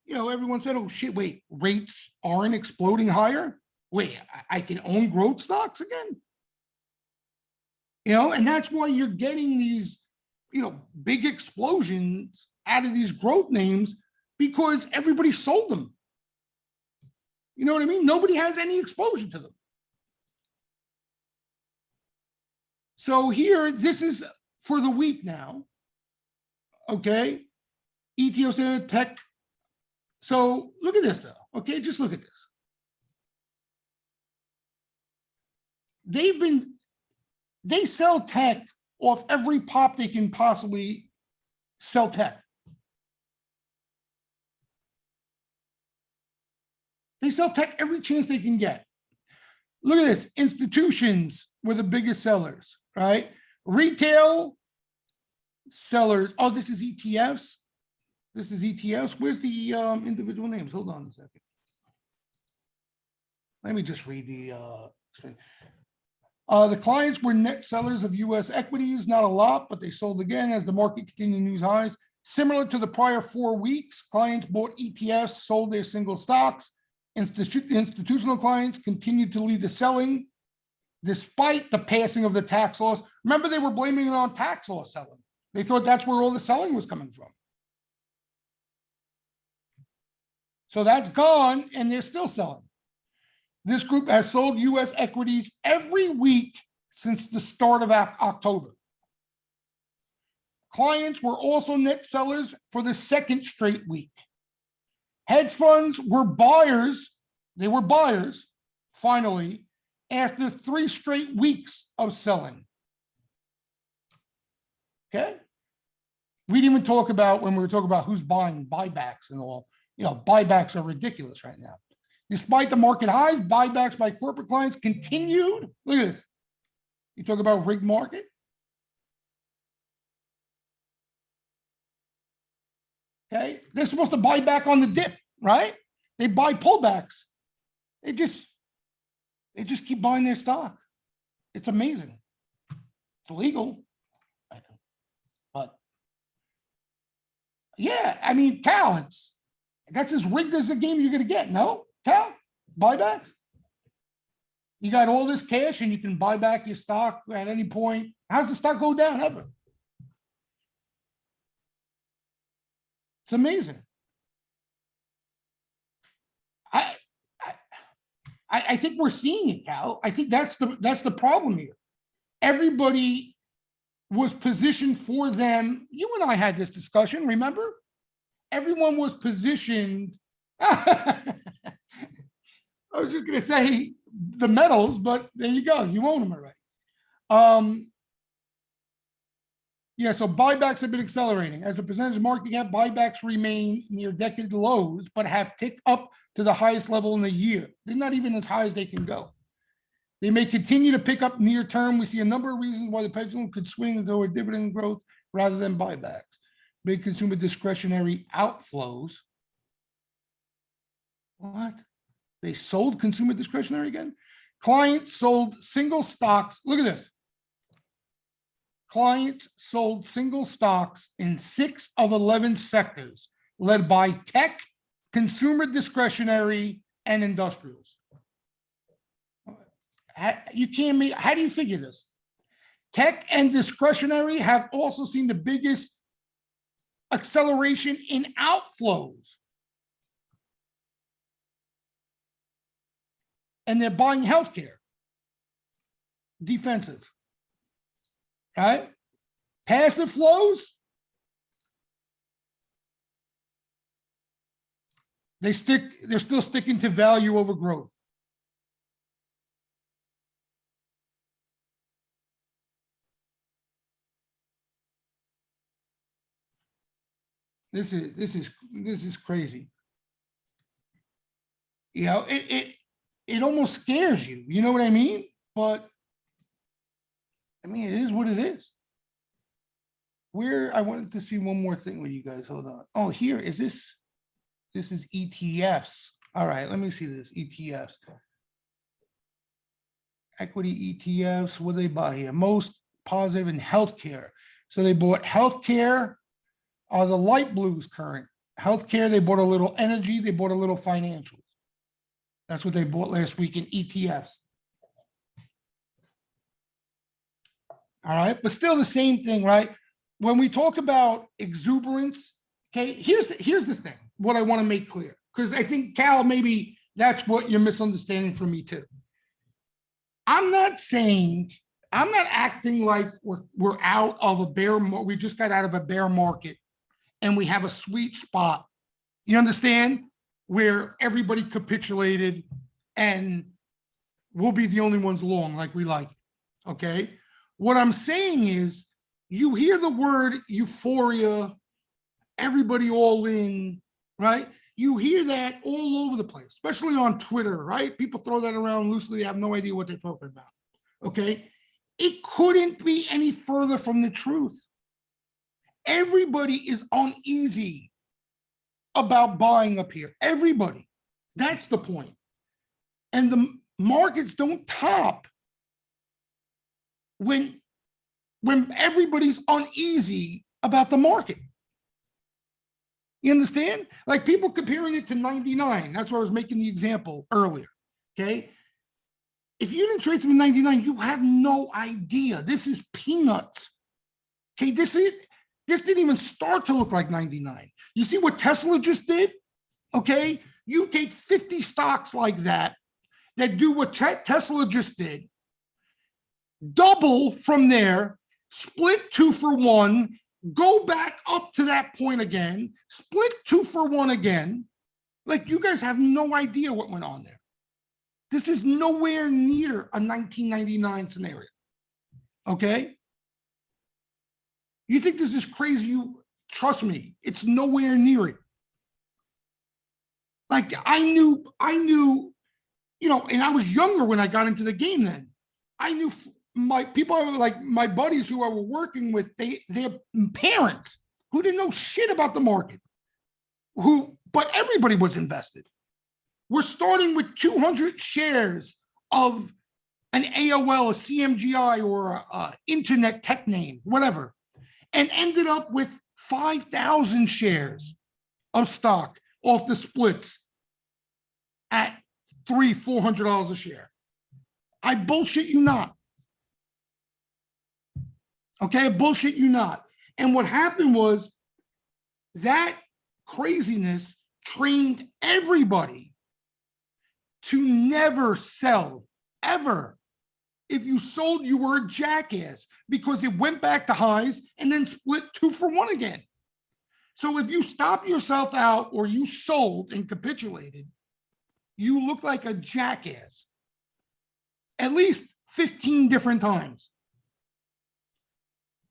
everyone said, oh shit, wait, rates aren't exploding higher. Wait, I can own growth stocks again. And that's why you're getting these, big explosions out of these growth names because everybody sold them. You know what I mean? Nobody has any exposure to them. So here, this is for the week now. Okay. ETO tech. So look at this though. Okay. Just look at this. They sell tech off every pop they can possibly sell tech. They sell tech every chance they can get. Look at this. Institutions were the biggest sellers, right? Retail sellers. Oh, this is ETFs. This is ETFs. Where's the individual names? Hold on a second. Let me just read the clients were net sellers of U.S. equities, not a lot, but they sold again as the market continued news highs. Similar to the prior 4 weeks, clients bought ETFs, sold their single stocks. Institutional clients continued to lead the selling despite the passing of the tax laws. Remember, they were blaming it on tax law selling. They thought that's where all the selling was coming from. So that's gone, and they're still selling. This group has sold U.S. equities every week since the start of October. Clients were also net sellers for the second straight week. Hedge funds were buyers. They were buyers, finally, after 3 straight weeks of selling. Okay? We didn't even talk about, when we were talking about who's buying, buybacks and all. You know, buybacks are ridiculous right now. Despite the market highs, buybacks by corporate clients continued. Look at this. You talk about rigged market. Okay, they're supposed to buy back on the dip, right? They buy pullbacks. They just keep buying their stock. It's amazing. It's illegal, but yeah, I mean, Cal, that's as rigged as the game you're going to get. No, Cal, buybacks. You got all this cash and you can buy back your stock at any point. How's the stock go down ever? It's amazing. I think we're seeing it, Cal. I think that's the problem here. Everybody was positioned for them. You and I had this discussion, remember? Everyone was positioned. I was just going to say the metals, but there you go. You own them already. Yeah, so buybacks have been accelerating. As a percentage of market cap, buybacks remain near decade lows, but have ticked up to the highest level in a year. They're not even as high as they can go. They may continue to pick up near term. We see a number of reasons why the pendulum could swing toward dividend growth rather than buybacks. Big consumer discretionary outflows. What? They sold consumer discretionary again? Clients sold single stocks. Look at this. Clients sold single stocks in 6 of 11 sectors, led by tech, consumer discretionary, and industrials. How do you figure this? Tech and discretionary have also seen the biggest acceleration in outflows. And they're buying healthcare. Defensive. Right? Passive flows. They're still sticking to value over growth. This is crazy. You know, it almost scares you. You know what I mean? But I mean, it is what it is. I wanted to see one more thing with you guys. Hold on. Oh, here is this. This is ETFs. All right, let me see this. ETFs. Equity ETFs. What do they buy here? Most positive in healthcare. So they bought healthcare. Are the light blues current? Healthcare, they bought a little energy, they bought a little financials. That's what they bought last week in ETFs. All right, but still the same thing, right? When we talk about exuberance, okay, here's the thing, what I want to make clear, because I think, Cal, maybe that's what you're misunderstanding from me too. I'm not acting like we're out of a bear market. We just got out of a bear market and we have a sweet spot. You understand? Where everybody capitulated and we'll be the only ones long like we like. Okay? What I'm saying is, you hear the word euphoria, everybody all in, right? You hear that all over the place, especially on Twitter, right? People throw that around loosely. They have no idea what they're talking about. Okay? It couldn't be any further from the truth. Everybody is uneasy about buying up here. Everybody. That's the point. And the markets don't top when everybody's uneasy about the market. You understand? Like people comparing it to 99. That's why I was making the example earlier. Okay. If you didn't trade through 99, you have no idea. This is peanuts. Okay. This didn't even start to look like 99. You see what Tesla just did? Okay. You take 50 stocks like that do what Tesla just did, double from there, split 2 for 1, go back up to that point again, split 2 for 1 again. Like you guys have no idea what went on there. This is nowhere near a 1999 scenario. Okay? You think this is crazy? You trust me, it's nowhere near it. Like I knew, and I was younger when I got into the game then. I knew my people, like my buddies who I were working with, their parents who didn't know shit about the market, but everybody was invested. We're starting with 200 shares of an AOL, a CMGI, or a internet tech name, whatever, and ended up with 5,000 shares of stock off the splits at $300-400 a share. I bullshit you not. Okay, I bullshit you not. And what happened was that craziness trained everybody to never sell, ever. If you sold, you were a jackass because it went back to highs and then split 2 for 1 again. So if you stopped yourself out or you sold and capitulated, you look like a jackass at least 15 different times.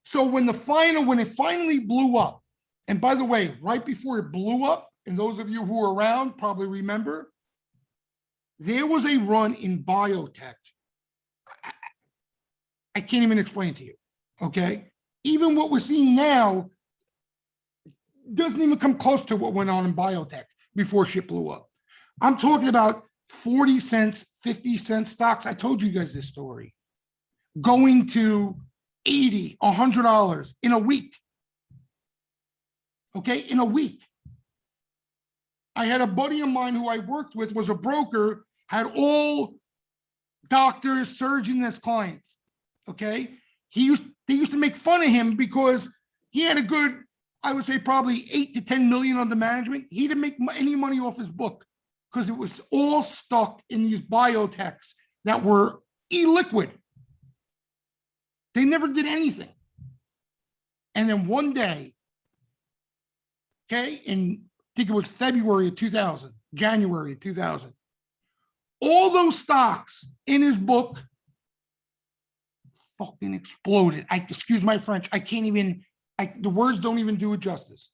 So when it finally blew up, and by the way, right before it blew up, and those of you who are around probably remember, there was a run in biotech. I can't even explain to you, okay? Even what we're seeing now doesn't even come close to what went on in biotech before shit blew up. I'm talking about 40 cents, 50 cent stocks. I told you guys this story. Going to $80, $100 in a week. Okay, in a week. I had a buddy of mine who I worked with, was a broker, had all doctors, surgeons as clients. Okay, they used to make fun of him because he had a good, I would say probably 8 to 10 million under management. He didn't make any money off his book because it was all stuck in these biotechs that were illiquid. They never did anything. And then one day, okay, I think it was February of 2000, January of 2000, all those stocks in his book fucking exploded. Excuse my French, I can't even, the words don't even do it justice.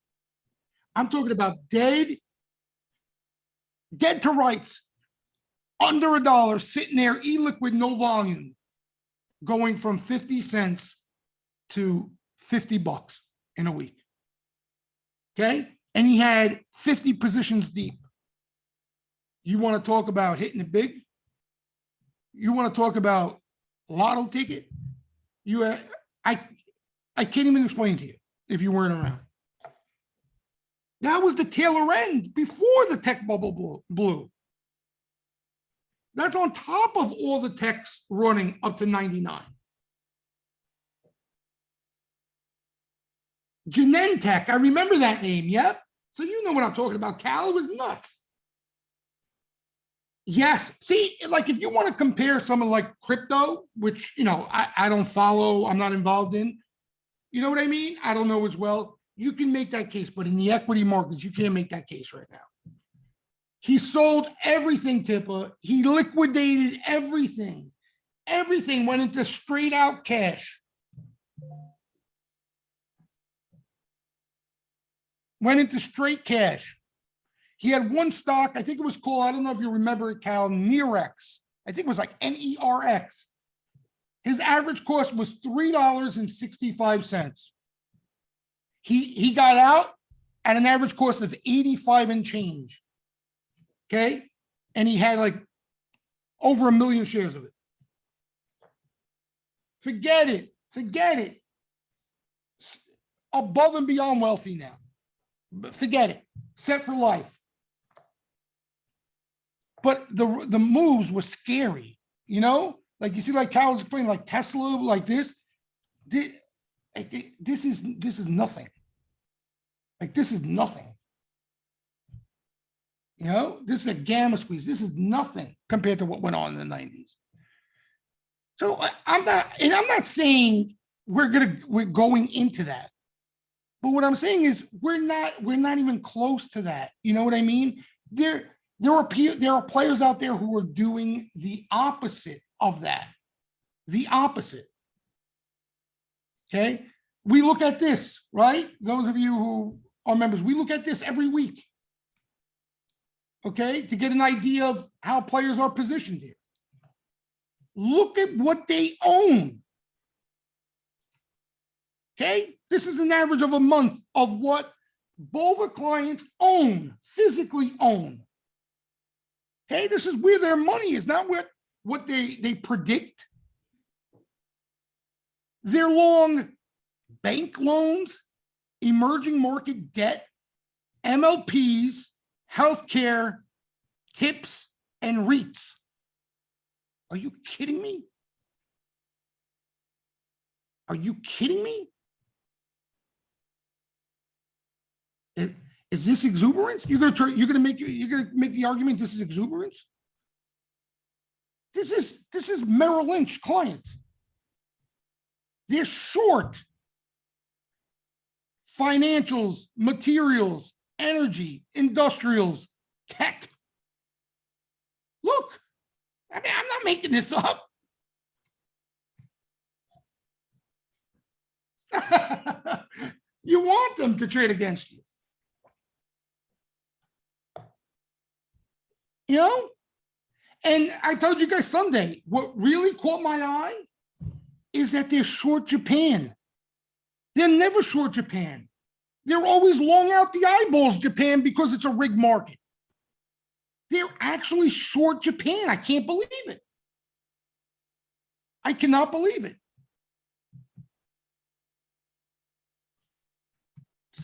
I'm talking about dead to rights, under $1, sitting there, illiquid, no volume, going from 50 cents to $50 in a week. Okay? And he had 50 positions deep. You want to talk about hitting it big? You want to talk about lotto ticket? I can't even explain to you if you weren't around. That was the tail end before the tech bubble blew. That's on top of all the techs running up to 99. Genentech, I remember that name, yep. So you know what I'm talking about, Cal, it was nuts. Yes, see, like if you want to compare someone like crypto, which, I don't follow, I'm not involved in, you know what I mean? I don't know as well. You can make that case, but in the equity markets, you can't make that case right now. He sold everything, Tippa. He liquidated everything. Everything went into straight out cash. Went into straight cash. He had one stock, I think it was called, I don't know if you remember it, Cal, Nerex. I think it was like Nerx. His average cost was $3.65. He got out at an average cost of 85 and change. Okay? And he had like over 1 million shares of it. Forget it. Above and beyond wealthy now. Forget it. Set for life. But the moves were scary, you know? Like you see, like Carol was explaining, like Tesla, like this. This is nothing. Like this is nothing. You know, this is a gamma squeeze. This is nothing compared to what went on in the 90s. So I'm not saying we're going into that. But what I'm saying is we're not even close to that. You know what I mean? There are players out there who are doing the opposite of that. The opposite. Okay? We look at this, right? Those of you who are members, we look at this every week. Okay? To get an idea of how players are positioned here. Look at what they own. Okay? This is an average of a month of what BOVA clients own, physically own. Okay? This is where their money is, not what they predict. They're long bank loans, emerging market debt, MLPs, healthcare, tips, and REITs. Are you kidding me? Are you kidding me? Is this exuberance? You're gonna make the argument this is exuberance? This is Merrill Lynch clients. They're short financials, materials, energy, industrials, tech. Look, I mean, I'm not making this up. You want them to trade against you. You know? And I told you guys Sunday, what really caught my eye is that they're short Japan. They're never short Japan. They're always long out the eyeballs Japan because it's a rigged market. They're actually short Japan. I can't believe it. I cannot believe it.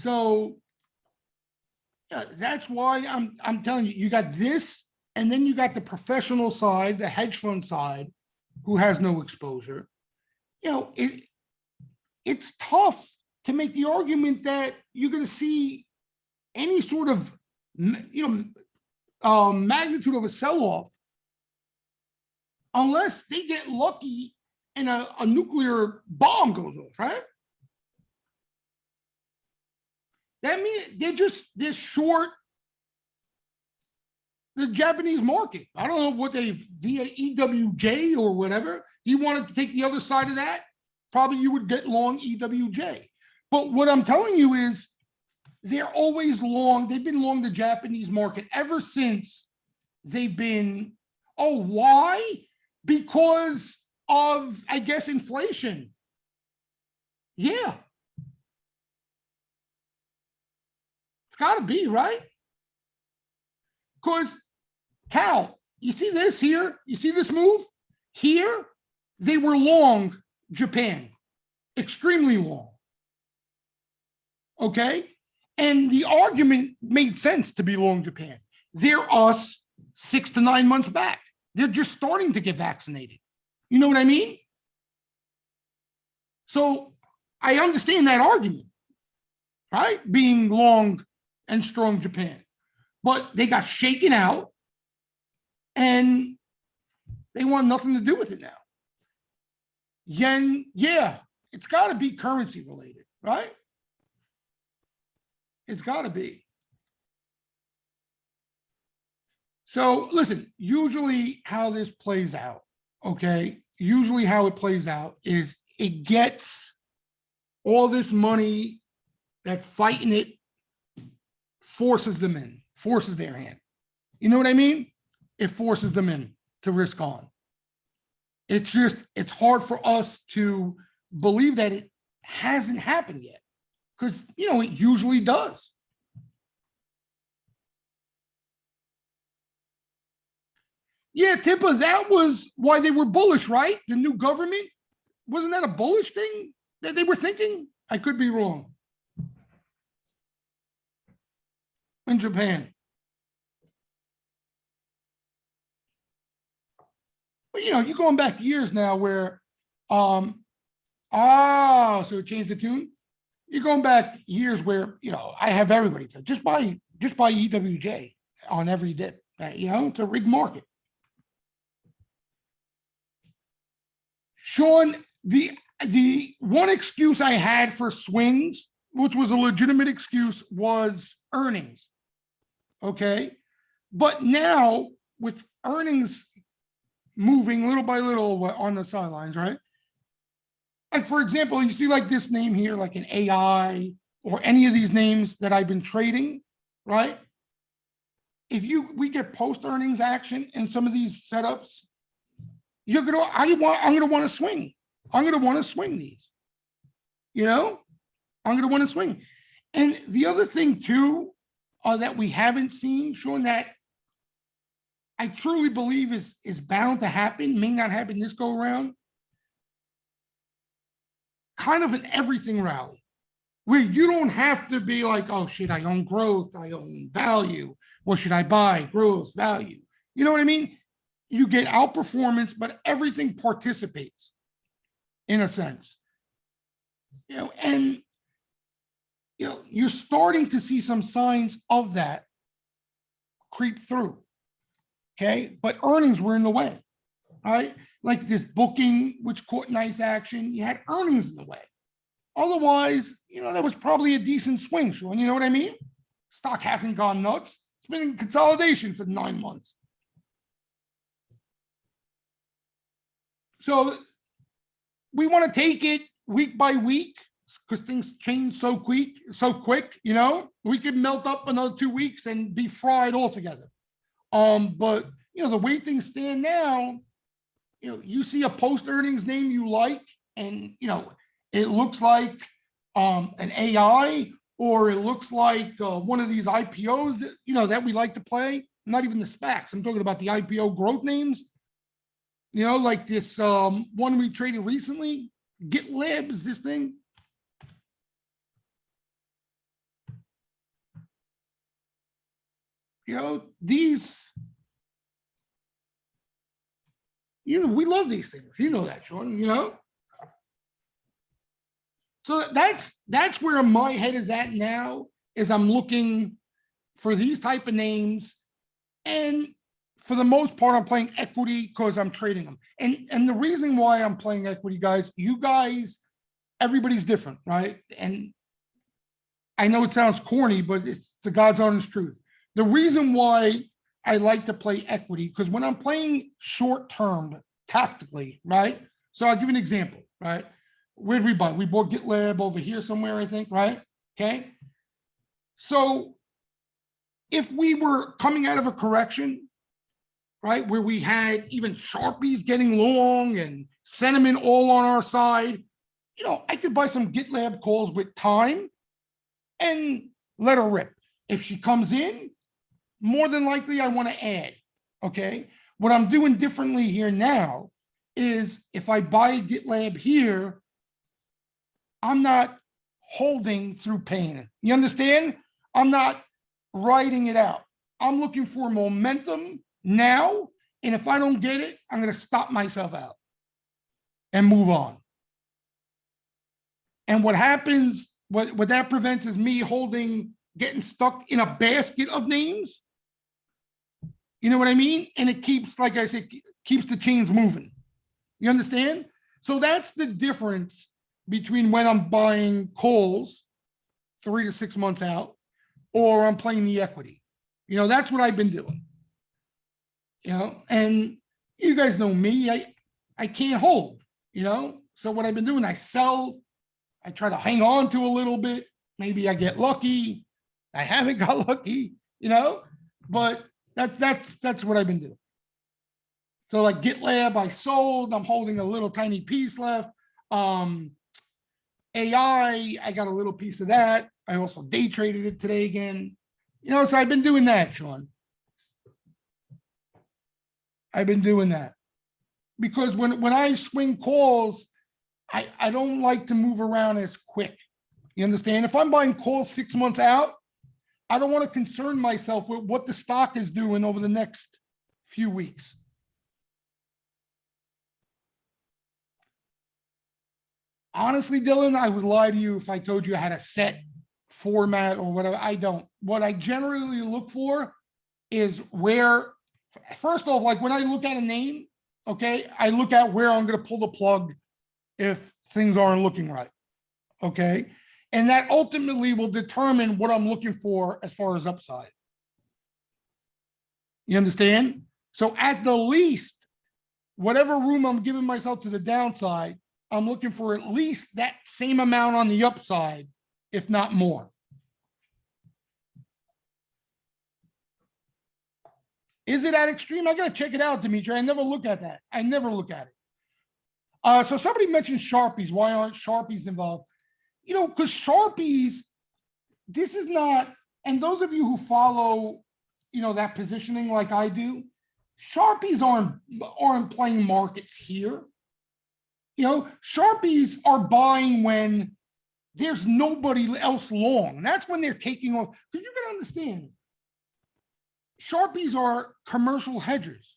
So yeah, that's why I'm telling you, you got this, and then you got the professional side, the hedge fund side, who has no exposure. You know, it's tough to make the argument that you're going to see any sort of, magnitude of a sell-off unless they get lucky and a nuclear bomb goes off, right? That means they're short the Japanese market. I don't know what they via EWJ or whatever. Do you want to take the other side of that? Probably you would get long EWJ. But what I'm telling you is they're always long. They've been long the Japanese market ever since they've been. Oh, why? Because of, I guess, inflation. Yeah. It's got to be, right? Because, Cal, you see this here? You see this move? Here, they were long Japan, extremely long. Okay? And the argument made sense to be long Japan. They're us 6 to 9 months back. They're just starting to get vaccinated. You know what I mean? So I understand that argument, right? Being long and strong Japan. But they got shaken out and they want nothing to do with it now. Yen, yeah, it's got to be currency related, right? It's got to be. So listen, usually how this plays out, okay? Usually how it plays out is it gets all this money that's fighting it, forces them in, forces their hand. You know what I mean? It forces them in to risk on. It's hard for us to believe that it hasn't happened yet because, it usually does. Yeah, Tippa, that was why they were bullish, right? The new government, wasn't that a bullish thing that they were thinking? I could be wrong. in Japan. But you're going back years now where, so it changed the tune. You're going back years where, I have everybody just buy EWJ on every dip. It's a rigged market. Sean, the one excuse I had for swings, which was a legitimate excuse, was earnings. Okay. But now with earnings moving little by little on the sidelines, right? Like, for example, you see like this name here, like an AI or any of these names that I've been trading, right? If we get post earnings action in some of these setups, I'm gonna want to swing. I'm gonna want to swing these. I'm gonna want to swing. And the other thing too, that we haven't seen, Sean, that I truly believe is bound to happen, may not happen this go around, kind of an everything rally, where you don't have to be like, oh shit, I own growth, I own value. What should I buy? Growth, value. You know what I mean? You get outperformance, but everything participates in a sense. And you're starting to see some signs of that creep through. Okay, but earnings were in the way. All right, like this booking, which caught nice action, you had earnings in the way. Otherwise, that was probably a decent swing, Sean. You know what I mean? Stock hasn't gone nuts. It's been in consolidation for 9 months. So we want to take it week by week because things change so quick. We could melt up another 2 weeks and be fried altogether. But the way things stand now, you see a post earnings name you like, and it looks like an AI, or it looks like one of these IPOs that we like to play. Not even the SPACs. I'm talking about the IPO growth names. Like this one we traded recently, GitLab is this thing. These, we love these things. You know that, Sean, So that's where my head is at now, is I'm looking for these type of names. And for the most part, I'm playing equity because I'm trading them. And the reason why I'm playing equity, guys, everybody's different, right? And I know it sounds corny, but it's the God's honest truth. The reason why I like to play equity, because when I'm playing short term tactically, right? So I'll give you an example, right? Where did we buy? We bought GitLab over here somewhere, I think, right? Okay. So if we were coming out of a correction, right, where we had even Sharpies getting long and sentiment all on our side, I could buy some GitLab calls with time and let her rip. If she comes in, more than likely I want to add. Okay. What I'm doing differently here now is if I buy GitLab here, I'm not holding through pain. You understand? I'm not writing it out. I'm looking for momentum now. And if I don't get it, I'm going to stop myself out and move on. And what happens, what that prevents is me getting stuck in a basket of names. You know what I mean? And it keeps, like I said, keeps the chains moving. You understand? So that's the difference between when I'm buying calls 3 to 6 months out, or I'm playing the equity. That's what I've been doing. And you guys know me, I can't hold, So what I've been doing, I sell, I try to hang on to a little bit. Maybe I get lucky. I haven't got lucky, but that's what I've been doing. So like GitLab, I sold, I'm holding a little tiny piece left. AI, I got a little piece of that. I also day traded it today again. So I've been doing that, Sean. I've been doing that. Because when I swing calls, I don't like to move around as quick. You understand? If I'm buying calls 6 months out, I don't want to concern myself with what the stock is doing over the next few weeks. Honestly, Dylan, I would lie to you if I told you I had a set format or whatever. I don't. What I generally look for is where, first off, like when I look at a name, okay, I look at where I'm going to pull the plug if things aren't looking right. Okay. And that ultimately will determine what I'm looking for as far as upside. You understand? So at the least, whatever room I'm giving myself to the downside, I'm looking for at least that same amount on the upside, if not more. Is it at extreme? I got to check it out, Dimitri. I never look at that. I never look at it. So somebody mentioned Sharpies. Why aren't Sharpies involved? You know, because Sharpies, this is not, and those of you who follow, you know, that positioning like I do, Sharpies aren't playing markets here. You know, Sharpies are buying when there's nobody else long. That's when they're taking off. Because you can understand, Sharpies are commercial hedgers.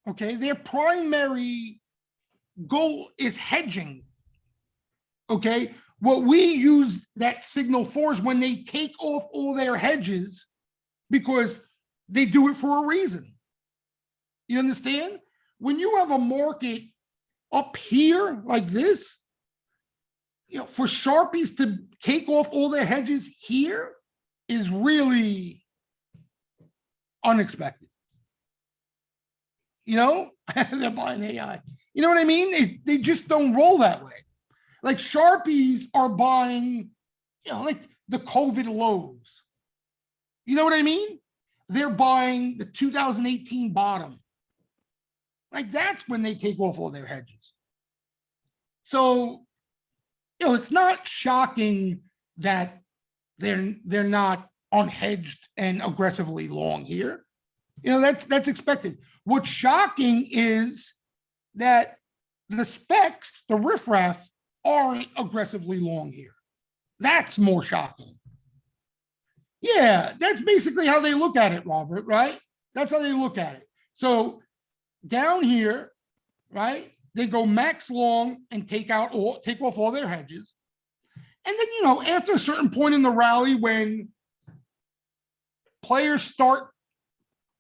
Okay, their primary goal is hedging. Okay, what we use that signal for is when they take off all their hedges because they do it for a reason. You understand? When you have a market up here like this, you know, for Sharpies to take off all their hedges here is really unexpected. You know, they're buying AI. You know what I mean? They just don't roll that way. Like Sharpies are buying, you know, like the COVID lows. You know what I mean? They're buying the 2018 bottom. Like that's when they take off all their hedges. So, you know, it's not shocking that they're not unhedged and aggressively long here. You know, that's expected. What's shocking is that the specs, the riffraff, aren't aggressively long here. That's more shocking. Yeah, that's basically how they look at it, Robert, right? That's how they look at it. So down here, right, they go max long and take off all their hedges. And then, you know, after a certain point in the rally, when players start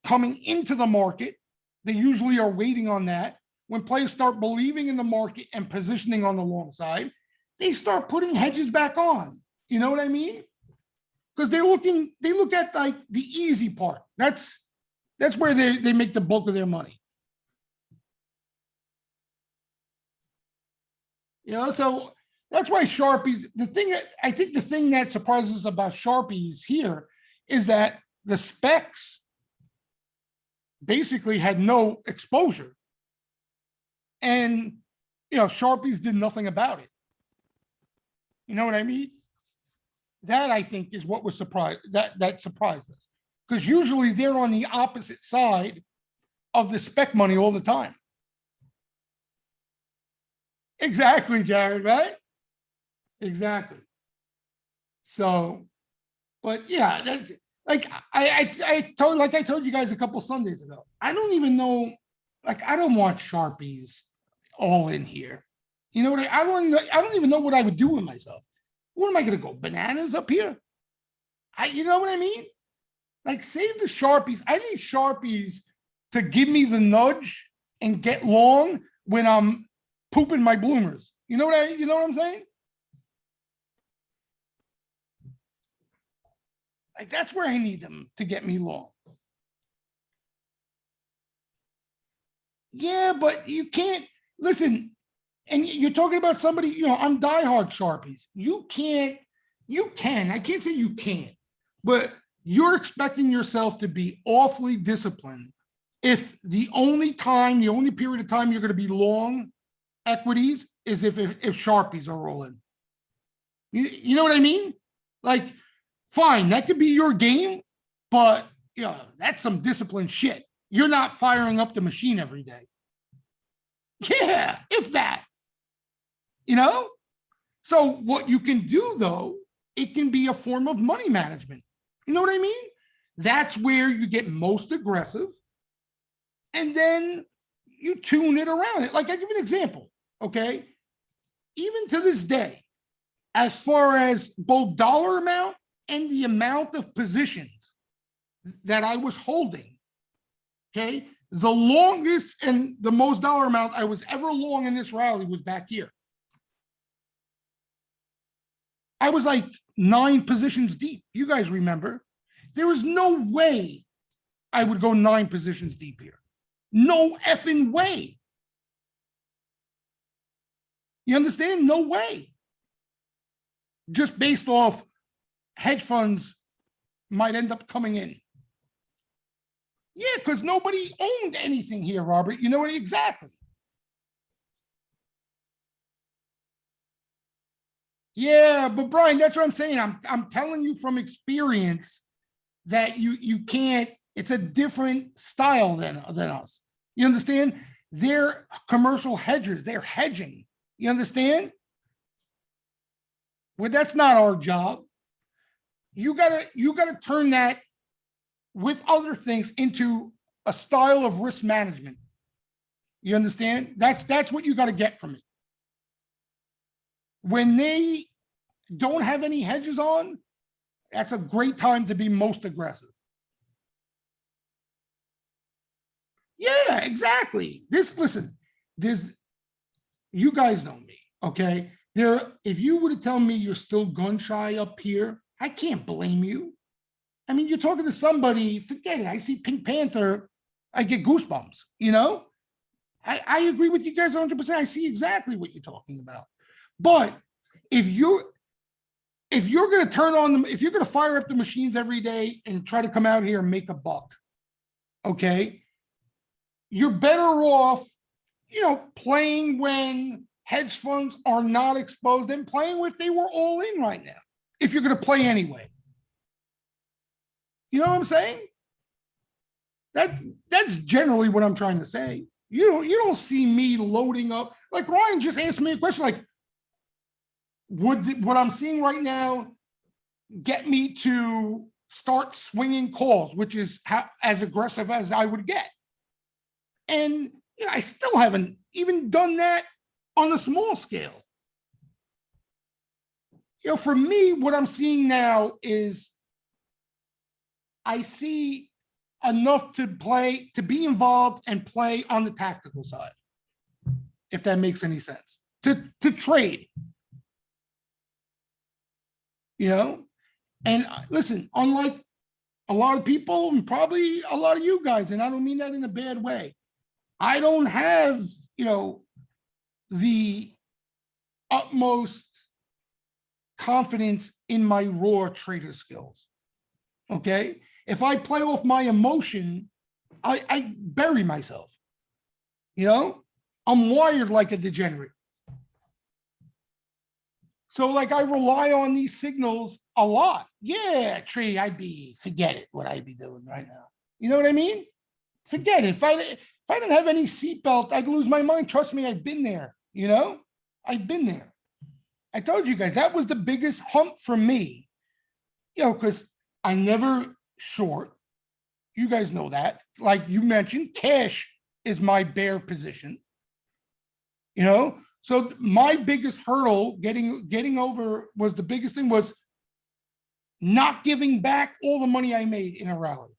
coming into the market, they usually are waiting on that. When players start believing in the market and positioning on the long side, they start putting hedges back on. You know what I mean? Because they look at like the easy part. That's where they make the bulk of their money. You know, so that's why Sharpies, I think the thing that surprises us about Sharpies here is that the specs basically had no exposure. And, you know, Sharpies did nothing about it. You know what I mean? That I think is what was surprised, that surprised us. Because usually they're on the opposite side of the spec money all the time. Exactly, Jared, right? Exactly. So, but yeah, that's like I told you guys a couple Sundays ago. I don't even know, like I don't want Sharpies all in here. You know what I don't even know what I would do with myself. What am I gonna go bananas up here? You know what I mean? Like save the Sharpies. I need Sharpies to give me the nudge and get long when I'm pooping my bloomers. You know what I'm saying? Like that's where I need them to get me long. Yeah, but you can't listen. And you're talking about somebody, you know, I'm diehard Sharpies. You can, I can't say you can't, but you're expecting yourself to be awfully disciplined if the only period of time you're going to be long equities is if Sharpies are rolling. You know what I mean? Like, fine, that could be your game, but you know, that's some disciplined shit. You're not firing up the machine every day. Yeah, if that. You know? So what you can do though, it can be a form of money management. You know what I mean? That's where you get most aggressive. And then you tune it around it. Like I give you an example. Okay. Even to this day, as far as both dollar amount and the amount of positions that I was holding, okay, the longest and the most dollar amount I was ever long in this rally was back here. I was like 9 positions deep. You guys remember? There was no way I would go 9 positions deep here. No effing way. You understand? No way. Just based off hedge funds might end up coming in. Yeah, because nobody owned anything here, Robert. You know what? Exactly. Yeah, but Brian, that's what I'm saying. I'm telling you from experience that you can't, it's a different style than us. You understand? They're commercial hedgers, they're hedging. You understand? Well, that's not our job. You gotta turn that with other things into a style of risk management. You understand? That's what you got to get from it. When they don't have any hedges on, that's a great time to be most aggressive. Yeah, exactly. Listen, there's, you guys know me, okay? If you were to tell me you're still gun shy up here, I can't blame you. I mean, you're talking to somebody, forget it. I see Pink Panther, I get goosebumps, you know? I agree with you guys 100%. I see exactly what you're talking about. But if you're going to turn on them, if you're going to fire up the machines every day and try to come out here and make a buck, okay, you're better off, playing when hedge funds are not exposed than playing if they were all in right now, if you're going to play anyway. You know what I'm saying? That's generally what I'm trying to say. You don't see me loading up. Like Ryan just asked me a question like, would what I'm seeing right now get me to start swinging calls, which is as aggressive as I would get? And I still haven't even done that on a small scale. For me, what I'm seeing now is I see enough to be involved and play on the tactical side, if that makes any sense, to trade, and listen, unlike a lot of people and probably a lot of you guys, and I don't mean that in a bad way, I don't have, the utmost confidence in my raw trader skills. Okay. If I play off my emotion, I bury myself. I'm wired like a degenerate. So like I rely on these signals a lot. Yeah, Tree, forget it, what I'd be doing right now. You know what I mean? Forget it. If I didn't have any seatbelt, I'd lose my mind. Trust me, I've been there, I've been there. I told you guys, that was the biggest hump for me, because I never short. You guys know that. Like you mentioned, cash is my bear position. So my biggest hurdle getting over was the biggest thing was not giving back all the money I made in a rally.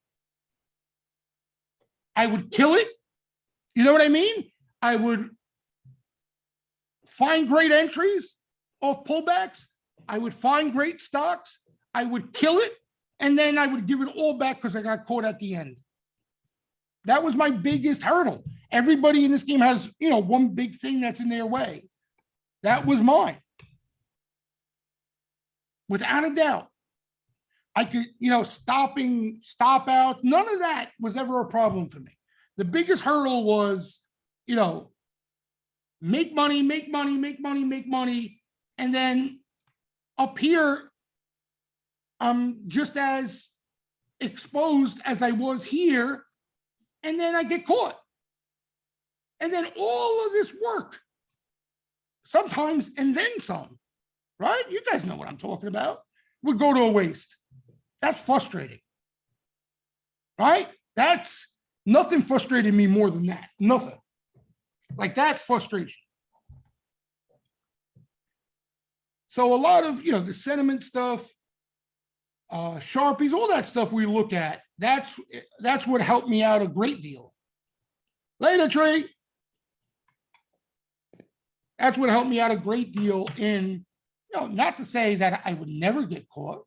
I would kill it. You know what I mean? I would find great entries off pullbacks. I would find great stocks. I would kill it. And then I would give it all back because I got caught at the end. That was my biggest hurdle. Everybody in this game has, one big thing that's in their way. That was mine. Without a doubt. I could, stop out. None of that was ever a problem for me. The biggest hurdle was, make money, make money, make money, make money. And then up here, I'm just as exposed as I was here. And then I get caught. And then all of this work, sometimes, and then some, right? You guys know what I'm talking about, would go to a waste. That's frustrating, right? That's nothing frustrated me more than that. Nothing. Like that's frustration. So a lot of, the sentiment stuff, Sharpies, all that stuff we look at, that's what helped me out a great deal. Later, Trey. That's what helped me out a great deal in, not to say that I would never get caught,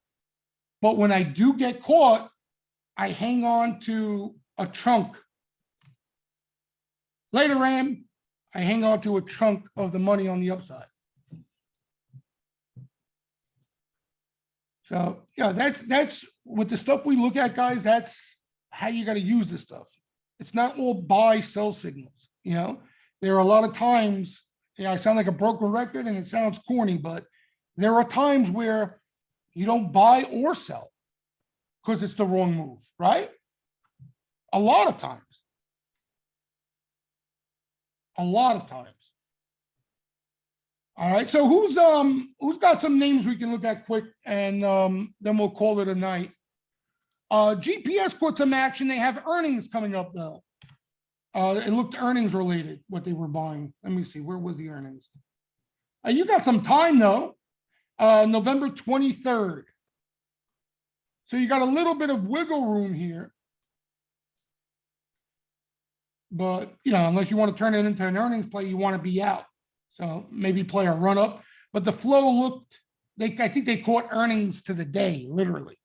but when I do get caught, I hang on to a chunk. Later, Ram, I hang on to a chunk of the money on the upside. So, that's with the stuff we look at, guys, that's how you got to use this stuff. It's not all buy, sell signals. There are a lot of times, I sound like a broken record and it sounds corny, but there are times where you don't buy or sell because it's the wrong move, right? A lot of times. A lot of times. All right. So who's got some names we can look at quick, and then we'll call it a night. GPS caught some action. They have earnings coming up though. It looked earnings related, what they were buying. Let me see. Where was the earnings? You got some time though. November 23rd. So you got a little bit of wiggle room here. But, unless you want to turn it into an earnings play, you want to be out. So maybe play a run up. But the flow looked, I think they caught earnings to the day, literally.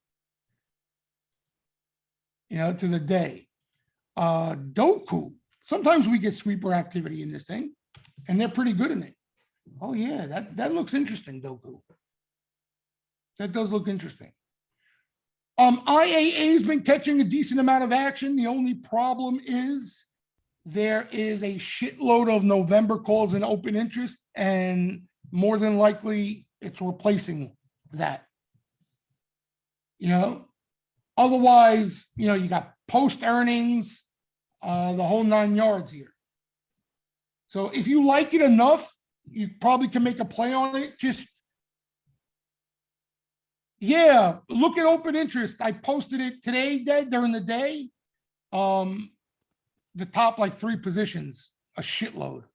To the day. Doku. Sometimes we get sweeper activity in this thing, and they're pretty good in it. Oh, yeah, that looks interesting, Doku. That does look interesting. IAA has been catching a decent amount of action. The only problem is there is a shitload of November calls in open interest, and more than likely it's replacing that. Otherwise, you got post earnings, the whole 9 yards here. So if you like it enough, you probably can make a play on it. Just, look at open interest. I posted it today, during the day. The top 3 positions, a shitload,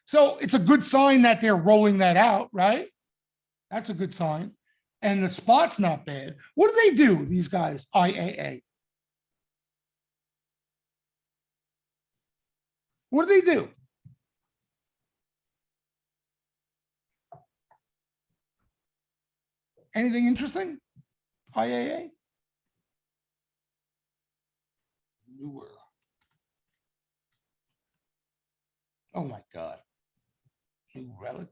So it's a good sign that they're rolling that out, right? That's a good sign. And the spot's not bad. What do they do, these guys, IAA? What do they do? Anything interesting? IAA? Newer. Oh my God. New relic.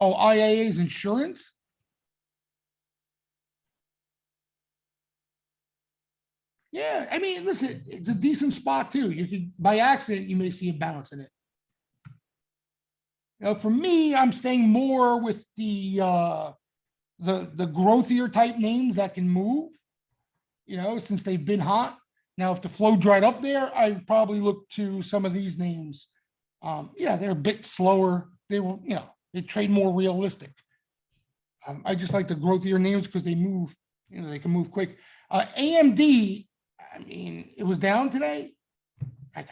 Oh, IAA's insurance? Yeah, I mean, listen, it's a decent spot too. You could, by accident, you may see a balance in it. For me, I'm staying more with the growthier type names that can move, since they've been hot. Now, if the flow dried up there, I'd probably look to some of these names. They're a bit slower. They were, they trade more realistic. I just like the growthier names because they move, they can move quick. AMD, I mean, it was down today. It's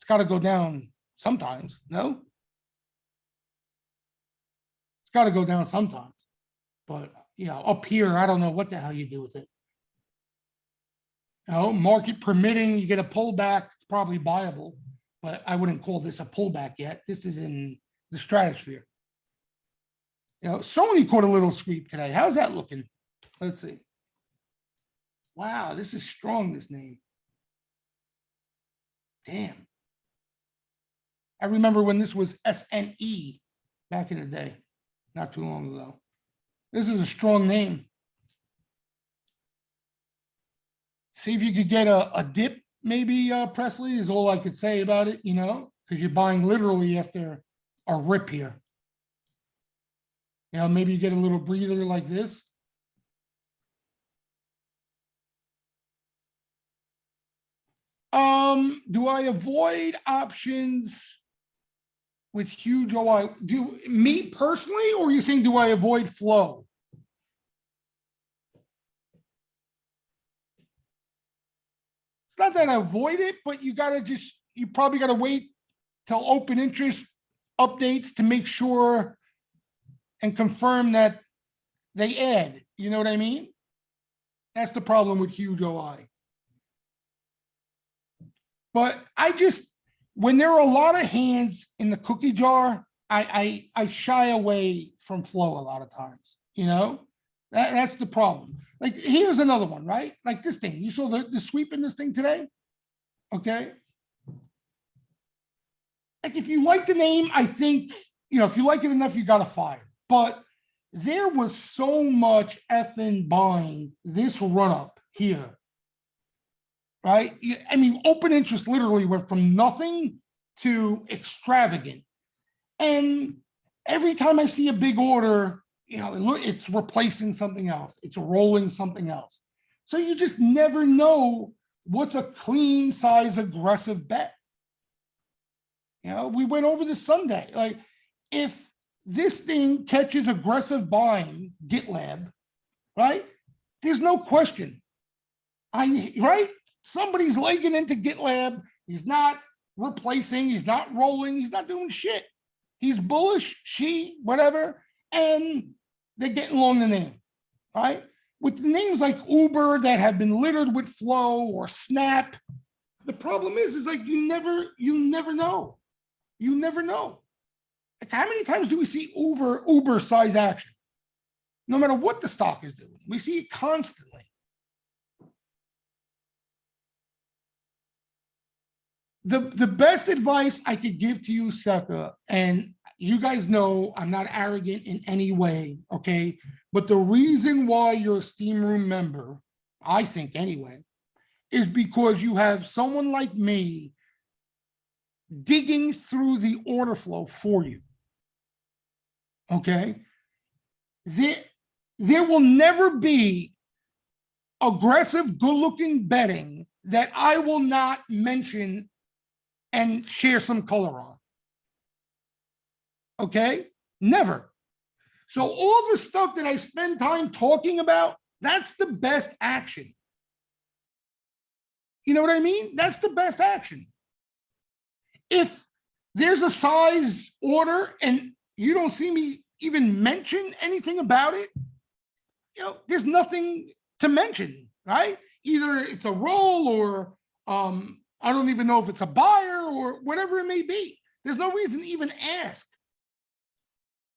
got to go down sometimes, no? It's got to go down sometimes. But, up here, I don't know what the hell you do with it. Market permitting, you get a pullback, it's probably viable, but I wouldn't call this a pullback yet. This is in the stratosphere. Sony caught a little sweep today. How's that looking? Let's see. Wow, this is strong, this name. Damn. I remember when this was SNE back in the day, not too long ago. This is a strong name. See if you could get a dip, maybe, Presley, is all I could say about it, because you're buying literally after a rip here. Maybe you get a little breather like this. Do I avoid options with huge OI? Me personally, or are you saying do I avoid flow? not that I avoid it, but you probably got to wait till open interest updates to make sure and confirm that they add. You know what I mean? That's the problem with huge OI. But when there are a lot of hands in the cookie jar, I shy away from flow a lot of times. That's the problem. Like, here's another one, right? Like this thing. You saw the sweep in this thing today? Okay. Like, if you like the name, I think, if you like it enough, you got to fire. But there was so much effing buying this run up here, right? I mean, open interest literally went from nothing to extravagant. And every time I see a big order, it's replacing something else. It's rolling something else. So you just never know what's a clean size aggressive bet. We went over this Sunday. Like, if this thing catches aggressive buying, GitLab, right? There's no question. Right? Somebody's legging into GitLab. He's not replacing. He's not rolling. He's not doing shit. He's bullish, whatever. And they're getting along the name, right? With names like Uber that have been littered with flow, or Snap, the problem is like you never know. You never know. Like, how many times do we see Uber size action? No matter what the stock is doing, we see it constantly. The best advice I could give to you, Seka, and you guys know I'm not arrogant in any way, okay? But the reason why you're a Steamroom member, I think anyway, is because you have someone like me digging through the order flow for you, okay? There will never be aggressive, good-looking betting that I will not mention and share some color on. Okay? Never. So all the stuff that I spend time talking about, that's the best action. You know what I mean? That's the best action. If there's a size order and you don't see me even mention anything about it, there's nothing to mention, right? Either it's a roll, or I don't even know if it's a buyer, or whatever it may be. There's no reason to even ask.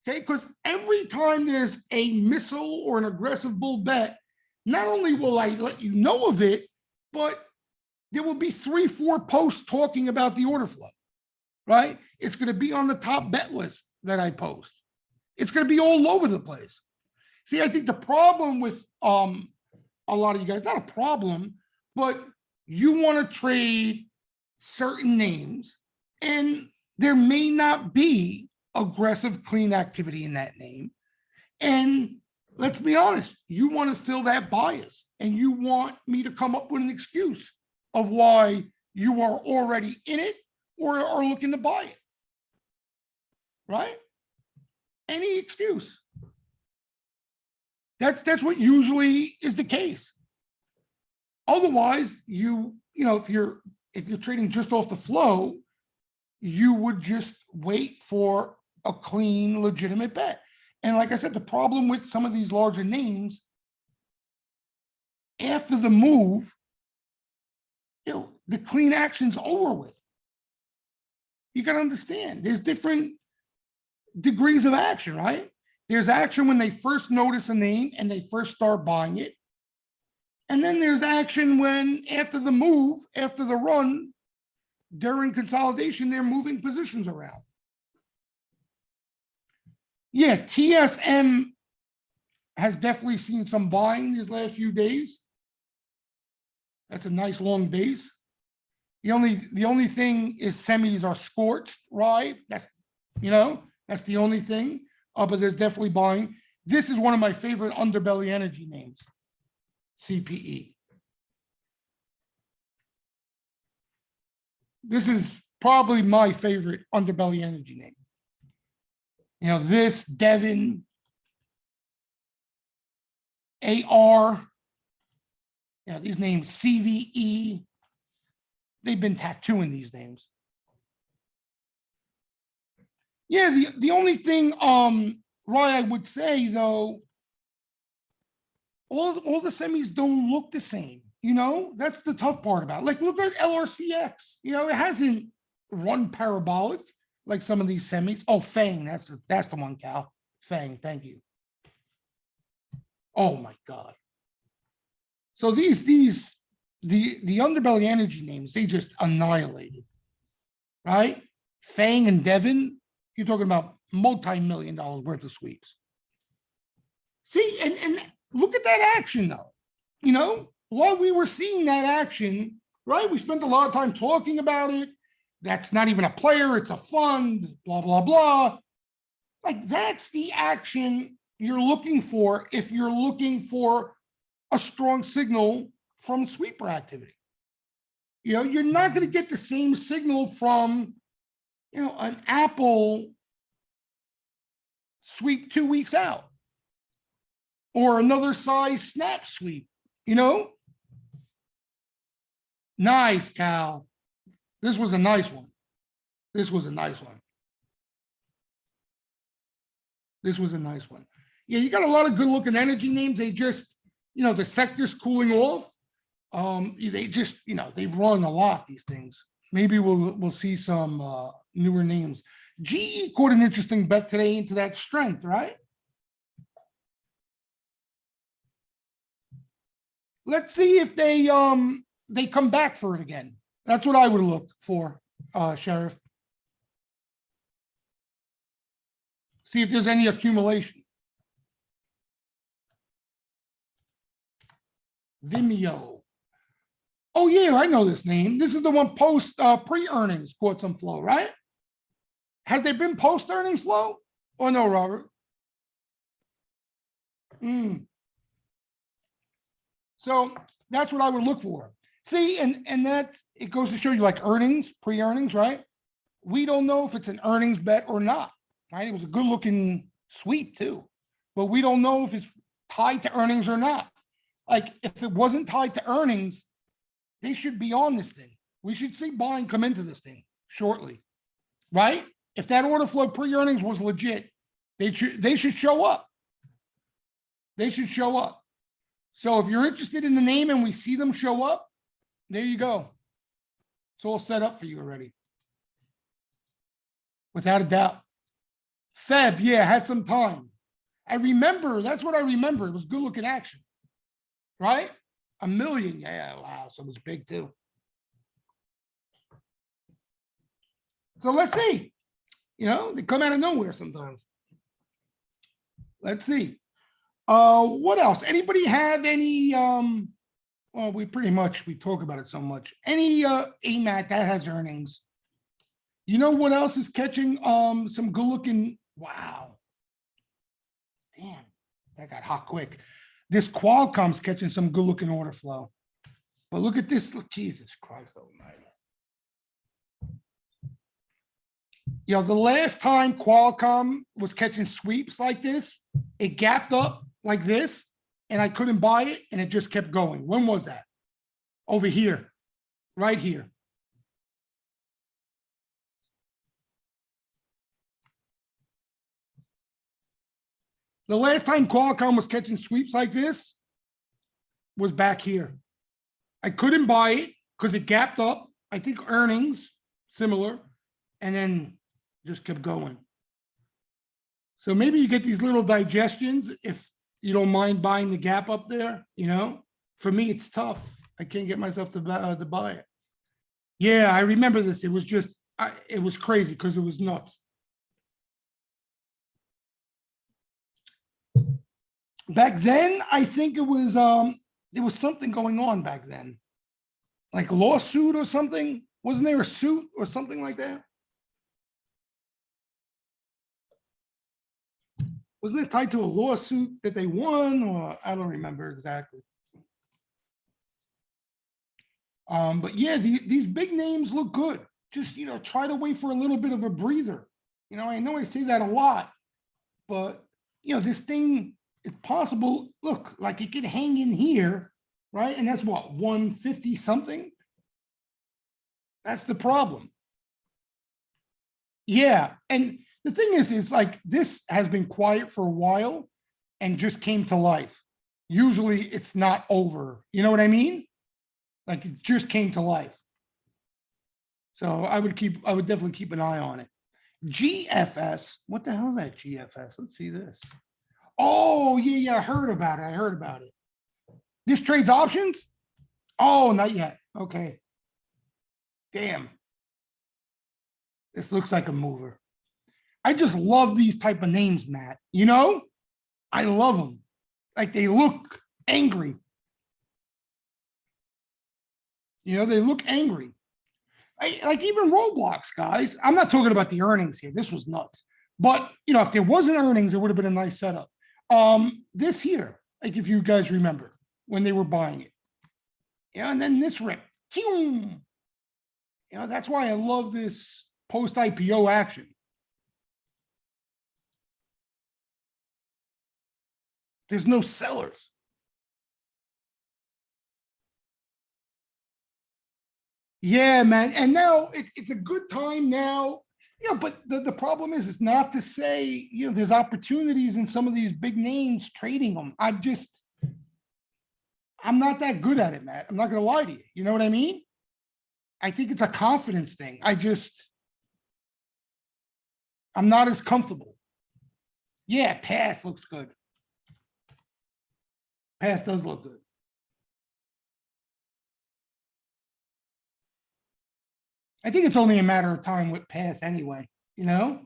Okay, because every time there's a missile or an aggressive bull bet, not only will I let you know of it, but there will be 3-4 posts talking about the order flow, right? It's going to be on the top bet list that I post. It's going to be all over the place. See, I think the problem with a lot of you guys, not a problem, but you want to trade certain names, and there may not be aggressive, clean activity in that name. And let's be honest, you want to fill that bias, and you want me to come up with an excuse of why you are already in it or are looking to buy it, right? Any excuse. That's what usually is the case. Otherwise, if you're trading just off the flow, you would just wait for a clean, legitimate bet. And like I said, the problem with some of these larger names, after the move, the clean action's over with. You got to understand, there's different degrees of action, right? There's action when they first notice a name and they first start buying it. And then there's action when, after the move, after the run, during consolidation, they're moving positions around. Yeah, TSM has definitely seen some buying these last few days. That's a nice long base. The only thing is semis are scorched, right? That's the only thing. But there's definitely buying. This is one of my favorite underbelly energy names, CPE. This is probably my favorite underbelly energy name. This, Devin, AR, these names, CVE, they've been tattooing these names. Yeah, the only thing, Roy, I would say though, all the semis don't look the same. That's the tough part about it. Like, look at LRCX. It hasn't run parabolic like some of these semis. Oh, Fang, that's the one, Cal. Fang, thank you. Oh my God. So the underbelly energy names, they just annihilated, right? Fang and Devin, you're talking about multi-million-dollar worth of sweeps. See, and look at that action though. While we were seeing that action, right? We spent a lot of time talking about it. That's not even a player, it's a fund, blah, blah, blah. Like, that's the action you're looking for if you're looking for a strong signal from sweeper activity. You're not going to get the same signal from, an Apple sweep 2 weeks out or another size snap sweep, Nice, Cal. This was a nice one. This was a nice one. This was a nice one. Yeah, you got a lot of good looking energy names. They just, the sector's cooling off. They just, they've run a lot, these things. Maybe we'll see some newer names. GE caught an interesting bet today into that strength, right? Let's see if they come back for it again. That's what I would look for, Sheriff. See if there's any accumulation. Vimeo. Oh yeah, I know this name. This is the one post pre-earnings caught some flow, right? Has there been post-earnings flow or no, Robert? So that's what I would look for. See, and that's, it goes to show you, like, earnings, pre-earnings, right? We don't know if it's an earnings bet or not, right? It was a good looking sweep too, but we don't know if it's tied to earnings or not. Like, if it wasn't tied to earnings, they should be on this thing. We should see buying come into this thing shortly, right? If that order flow pre-earnings was legit, they should show up. They should show up. So if you're interested in the name and we see them show up, there you go. It's all set up for you already. Without a doubt. Seb, yeah, had some time. I remember, that's what I remember. It was good looking action, right? $1 million. Yeah, wow. So it was big too. So let's see. They come out of nowhere sometimes. Let's see. What else? Anybody have any, well, we talk about it so much. Any AMAT that has earnings? What else is catching some good looking, wow. Damn, that got hot quick. This Qualcomm's catching some good looking order flow. But look at this, Jesus Christ almighty. The last time Qualcomm was catching sweeps like this, it gapped up like this, and I couldn't buy it, and it just kept going. When was that? Over here, right here. The last time Qualcomm was catching sweeps like this was back here. I couldn't buy it because it gapped up. I think earnings, similar, and then just kept going. So maybe you get these little digestions if you don't mind buying the gap up there, For me, it's tough. I can't get myself to buy it. Yeah, I remember this. It was just, it was crazy because it was nuts. Back then, I think it was, there was something going on back then. Like a lawsuit or something. Wasn't there a suit or something like that? Wasn't it tied to a lawsuit that they won, or I don't remember exactly. But yeah, these big names look good. Just, try to wait for a little bit of a breather. I know I say that a lot, but, this thing, it's possible. Look, like it could hang in here, right? And that's what, 150 something? That's the problem. Yeah. And the thing is like this has been quiet for a while and just came to life. Usually it's not over. You know what I mean? Like it just came to life. So I would definitely keep an eye on it. GFS. What the hell is that GFS? Let's see this. Oh, yeah, yeah. I heard about it. I heard about it. This trades options? Oh, not yet. Okay. Damn. This looks like a mover. I just love these type of names, Matt. You know, I love them. Like they look angry. You know, they look angry. Like even Roblox, guys. I'm not talking about the earnings here. This was nuts. But you know, if there wasn't earnings, it would have been a nice setup. This year, like if you guys remember when they were buying it. Yeah, and then this rip. You know, that's why I love this post-IPO action. There's no sellers. Yeah, man. And now it's a good time now. Yeah, but the problem is, it's not to say, you know, there's opportunities in some of these big names trading them. I'm not that good at it, Matt. I'm not going to lie to you. You know what I mean? I think it's a confidence thing. I'm not as comfortable. Yeah, Path looks good. Path does look good. I think it's only a matter of time with Path anyway, you know,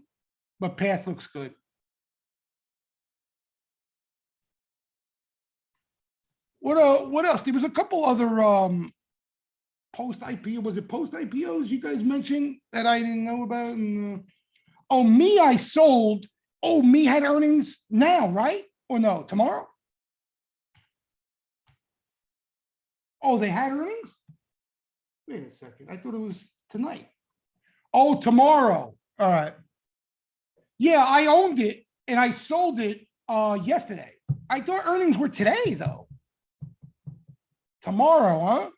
but Path looks good. What else? There was a couple other post IPO. Was it post IPOs you guys mentioned that I didn't know about? And, oh, me, I sold. Oh, me had earnings now, right? Or no, tomorrow? Oh, they had earnings? Wait a second. I thought it was tonight. Oh, tomorrow. All right. Yeah, I owned it and I sold it yesterday. I thought earnings were today, though. Tomorrow, huh?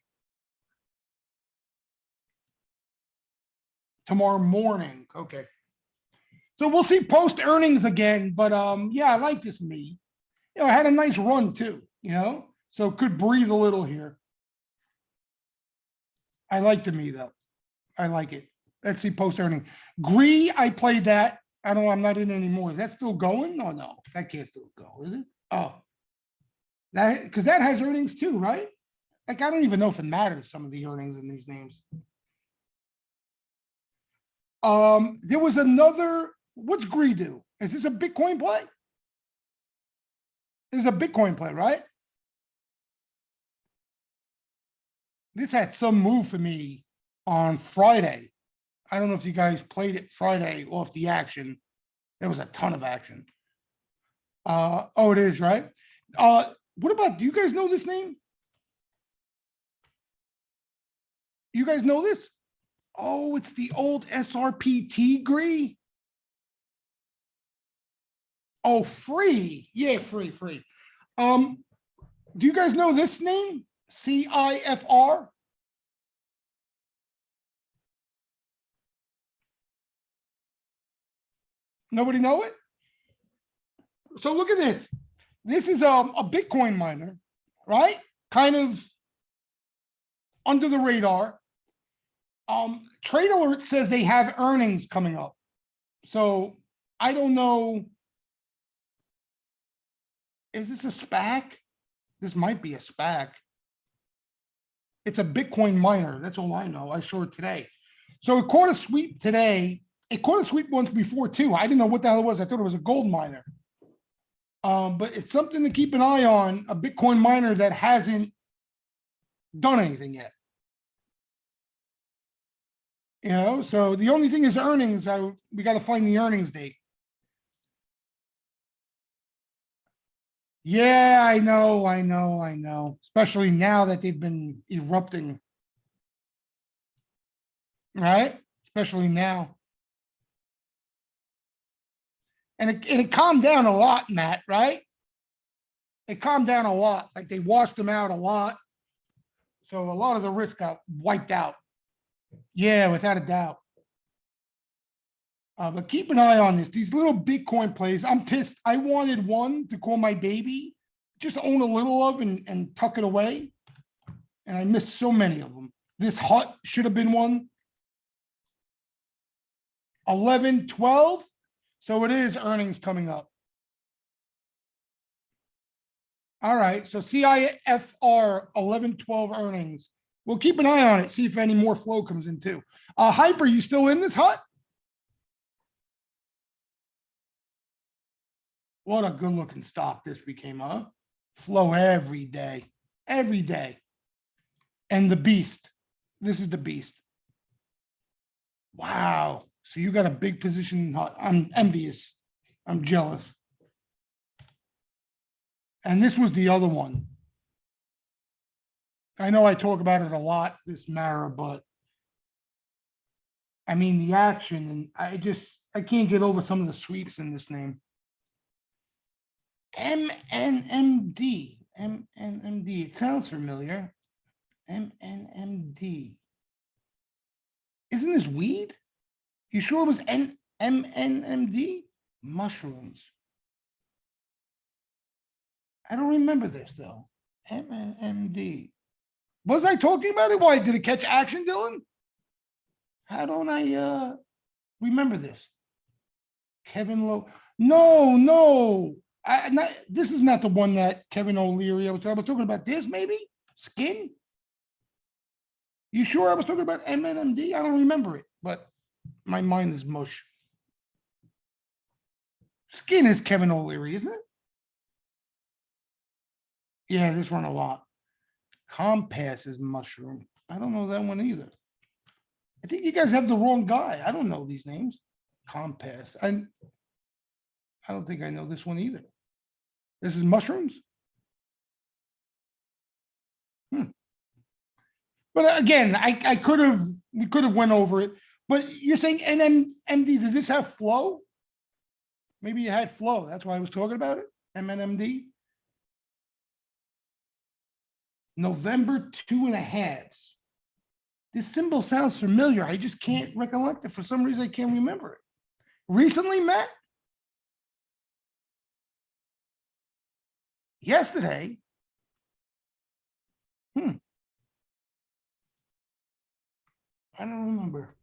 Tomorrow morning. Okay. So we'll see post earnings again. But yeah, I like this me. You know, I had a nice run too, you know, so could breathe a little here. I like the me though. I like it. Let's see post earning. Gree, I played that. I don't know, I'm not in anymore. Is that still going? No, no, that can't still go, is it? Oh, that because that has earnings too, right? Like I don't even know if it matters, some of the earnings in these names. There was another, what's Gree do? Is this a Bitcoin play? This is a Bitcoin play, right? This had some move for me on Friday. I don't know if you guys played it Friday off the action. There was a ton of action. Oh, it is, right? What about, do you guys know this name? You guys know this? Oh, it's the old SRPT Gree. Oh, free. Yeah, free. Do you guys know this name? CIFR? Nobody know it? So look at this. This is a Bitcoin miner, right? Kind of under the radar. Trade Alert says they have earnings coming up. So I don't know. Is this a SPAC? This might be a SPAC. It's a Bitcoin miner. That's all I know. I saw it today. So it caught a sweep today. It caught a sweep once before too. I didn't know what the hell it was. I thought it was a gold miner. But it's something to keep an eye on, a Bitcoin miner that hasn't done anything yet. You know, so the only thing is earnings. We got to find the earnings date. Yeah, I know. Especially now that they've been erupting. Right? Especially now. And it calmed down a lot, Matt, right? It calmed down a lot. Like they washed them out a lot. So a lot of the risk got wiped out. Yeah, without a doubt. But keep an eye on this. These little Bitcoin plays. I'm pissed. I wanted one to call my baby, just own a little of and tuck it away. And I missed so many of them. This hut should have been one. 11, 12. So it is earnings coming up. All right. So CIFR 11, 12 earnings. We'll keep an eye on it. See if any more flow comes in too. Hyper, you still in this hut? What a good looking stock this became, huh? Flow every day, every day. And the beast. This is the beast. Wow. So you got a big position. I'm envious. I'm jealous. And this was the other one. I know I talk about it a lot, this Mara, but I mean the action, and I can't get over some of the sweeps in this name. MNMD. MNMD. It sounds familiar. MNMD. Isn't this weed? You sure it was MNMD? Mushrooms. I don't remember this though. MNMD. Was I talking about it? Why did it catch action, Dylan? How don't I remember this? Kevin Lowe. No. This is not the one that Kevin O'Leary I was talking about this, maybe? Skin? You sure I was talking about MNMD? I don't remember it, but my mind is mush. Skin is Kevin O'Leary, isn't it? Yeah, this one a lot. Compass is mushroom. I don't know that one either. I think you guys have the wrong guy. I don't know these names. Compass. I don't think I know this one either. This is mushrooms. But again, we could have went over it. But you're saying NMMD, did this have flow? Maybe it had flow. That's why I was talking about it. MNMD. November 2.5. This symbol sounds familiar. I just can't recollect it. For some reason, I can't remember it. Recently, Matt? Yesterday? I don't remember.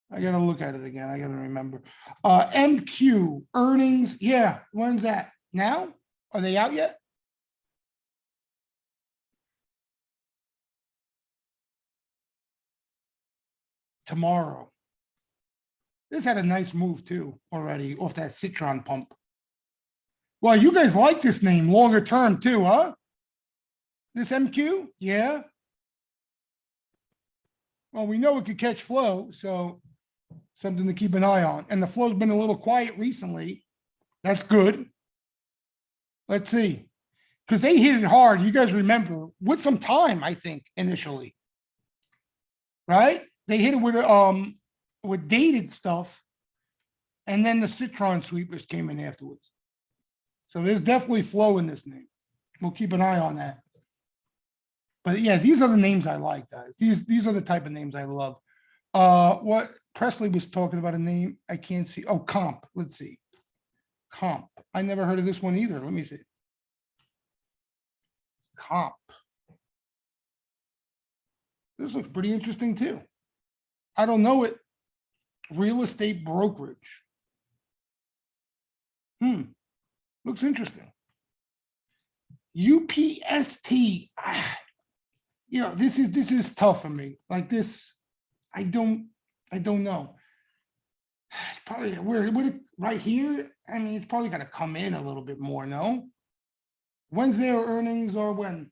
I gotta look at it again. I gotta remember. MQ earnings. Yeah, when's that? Now? Are they out yet? Tomorrow. This had a nice move too already off that Citron pump. Well, you guys like this name longer term too, huh? This MQ? Yeah. Well, we know it could catch flow, so something to keep an eye on. And the flow's been a little quiet recently. That's good. Let's see. Because they hit it hard. You guys remember with some time, I think, initially. Right? They hit it with dated stuff. And then the Citron sweepers came in afterwards. So there's definitely flow in this name. We'll keep an eye on that. But yeah, these are the names I like, guys. These are the type of names I love. What Presley was talking about a name I can't see. Oh, Comp. Let's see. Comp. I never heard of this one either. Let me see. Comp. This looks pretty interesting too. I don't know it. Real estate brokerage. Looks interesting. UPST. This is tough for me. Like this, I don't know. It's probably right here. I mean, it's probably got to come in a little bit more. No. When's their earnings or when?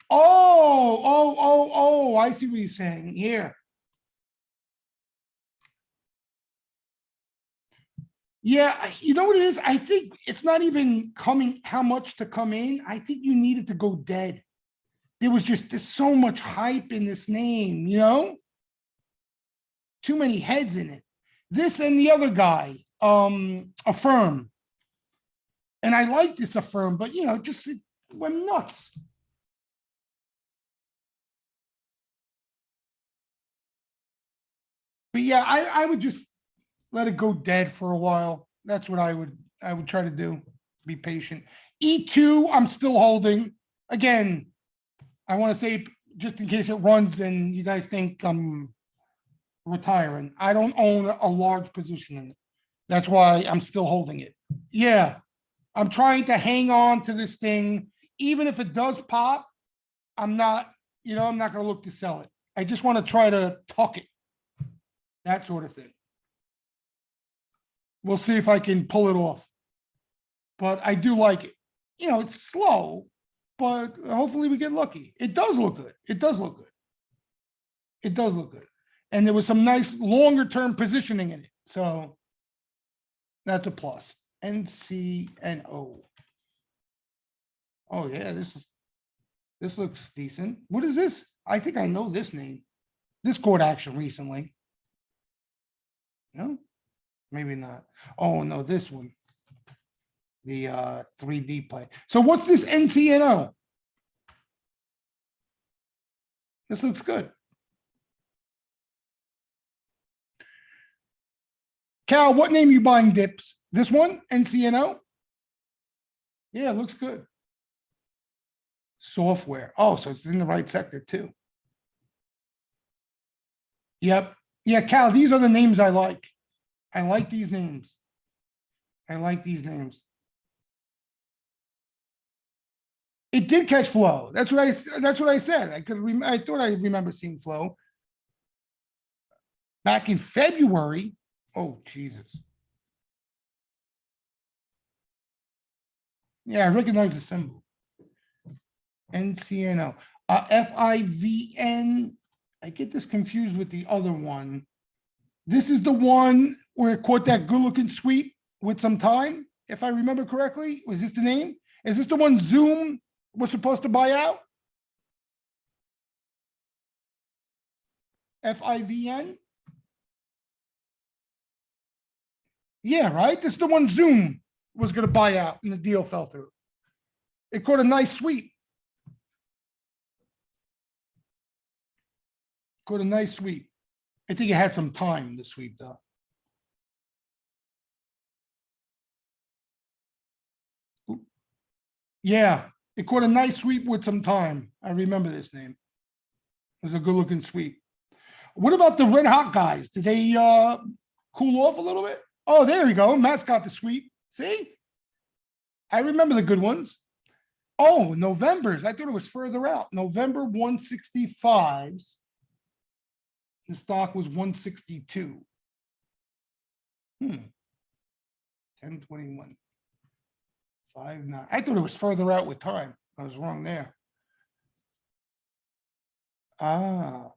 Oh! I see what you're saying here. Yeah, you know what it is? I think it's not even coming how much to come in. I think you needed to go dead. There's so much hype in this name, Too many heads in it. This and the other guy, Affirm. And I like this Affirm, but just it went nuts. But yeah, I would just let it go dead for a while. That's what I would try to do. Be patient. E2, I'm still holding. Again, I want to say just in case it runs and you guys think I'm retiring. I don't own a large position in it. That's why I'm still holding it. Yeah, I'm trying to hang on to this thing. Even if it does pop, I'm not, I'm not going to look to sell it. I just want to try to tuck it. That sort of thing. We'll see if I can pull it off. But I do like it. It's slow, but hopefully we get lucky. It does look good. It does look good. It does look good. And there was some nice longer term positioning in it. So that's a plus. NCNO. Oh yeah, this looks decent. What is this? I think I know this name. This court action recently. No, maybe not. Oh no, this one. The 3D play. So what's this NCNO? This looks good. Cal, what name you buying dips? This one, NCNO? Yeah, it looks good. Software. Oh, so it's in the right sector too. Yep. Yeah, Cal, these are the names I like. I like these names. I like these names. It did catch flow. That's what I said. I thought I remember seeing flow. Back in February. Oh, Jesus. Yeah, I recognize the symbol. NCNO. FIVN. I get this confused with the other one. This is the one where it caught that good looking sweep with some time, if I remember correctly. Was this the name? Is this the one Zoom was supposed to buy out? FIVN? Yeah, right? This is the one Zoom was going to buy out and the deal fell through. It caught a nice sweep. Caught a nice sweep. I think it had some time, the sweep, though. Yeah, it caught a nice sweep with some time. I remember this name. It was a good looking sweep. What about the red hot guys? Did they cool off a little bit? Oh, there we go. Matt's got the sweep. See? I remember the good ones. Oh, November's. I thought it was further out. November 165s. The stock was 162. 1021. 59. I thought it was further out with time. I was wrong there. HL.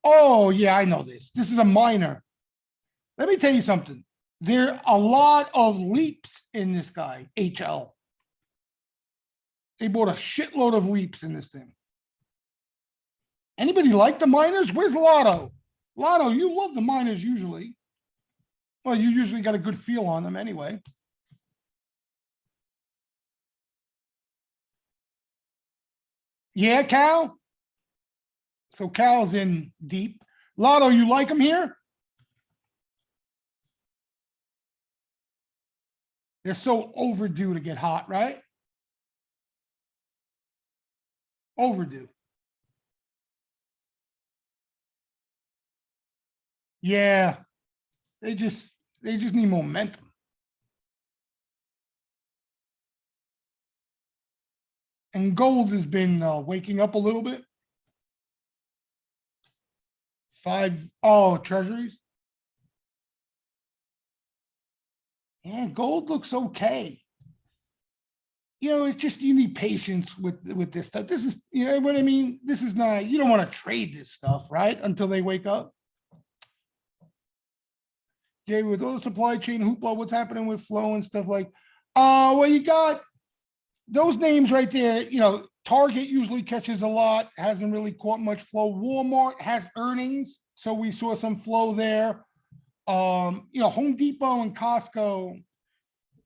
Oh, yeah, I know this. This is a minor. Let me tell you something. There are a lot of leaps in this guy, HL. They bought a shitload of leaps in this thing. Anybody like the minors? Where's Lotto? Lotto, you love the minors usually. Well, you usually got a good feel on them anyway. Yeah, Cal? So Cal's in deep. Lotto, you like them here? They're so overdue to get hot, right? Overdue. Yeah. They just need momentum. And gold has been waking up a little bit. Treasuries. Yeah, gold looks okay. It's just you need patience with this stuff. This is, you know what I mean? This is not, you don't want to trade this stuff, right? Until they wake up. Jay, with all the supply chain hoopla, what's happening with flow and stuff like, well, you got those names right there. Target usually catches a lot, hasn't really caught much flow. Walmart has earnings, so we saw some flow there. Home Depot and Costco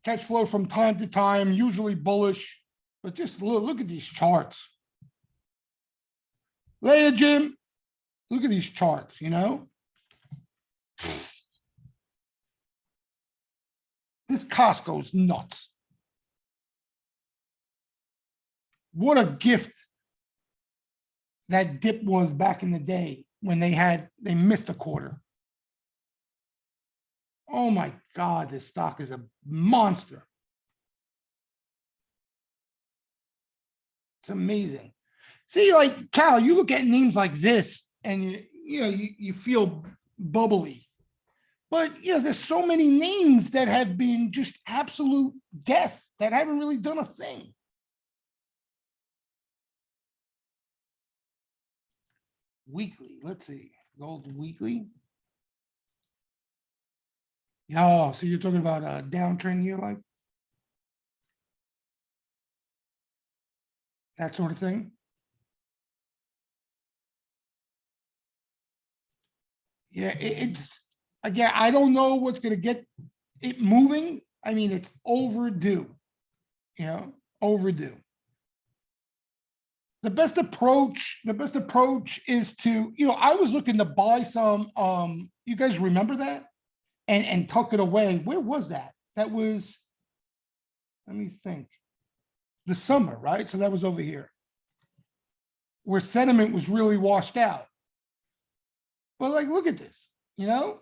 catch flow from time to time, usually bullish, but just look at these charts. Later, Jim. Look at these charts, you know? This Costco's nuts. What a gift that dip was back in the day when they missed a quarter. Oh my God, this stock is a monster. It's amazing. See, like Cal, you look at names like this and you feel bubbly. But there's so many names that have been just absolute death that haven't really done a thing. Weekly, let's see. Gold weekly. Oh, so you're talking about a downtrend here, like that sort of thing? Yeah, it's again, I don't know what's going to get it moving. I mean, it's overdue, overdue. The best approach is to, I was looking to buy some, you guys remember that? And tuck it away. Where was that? That was, let me think, the summer, right? So that was over here where sentiment was really washed out. But like, look at this, you got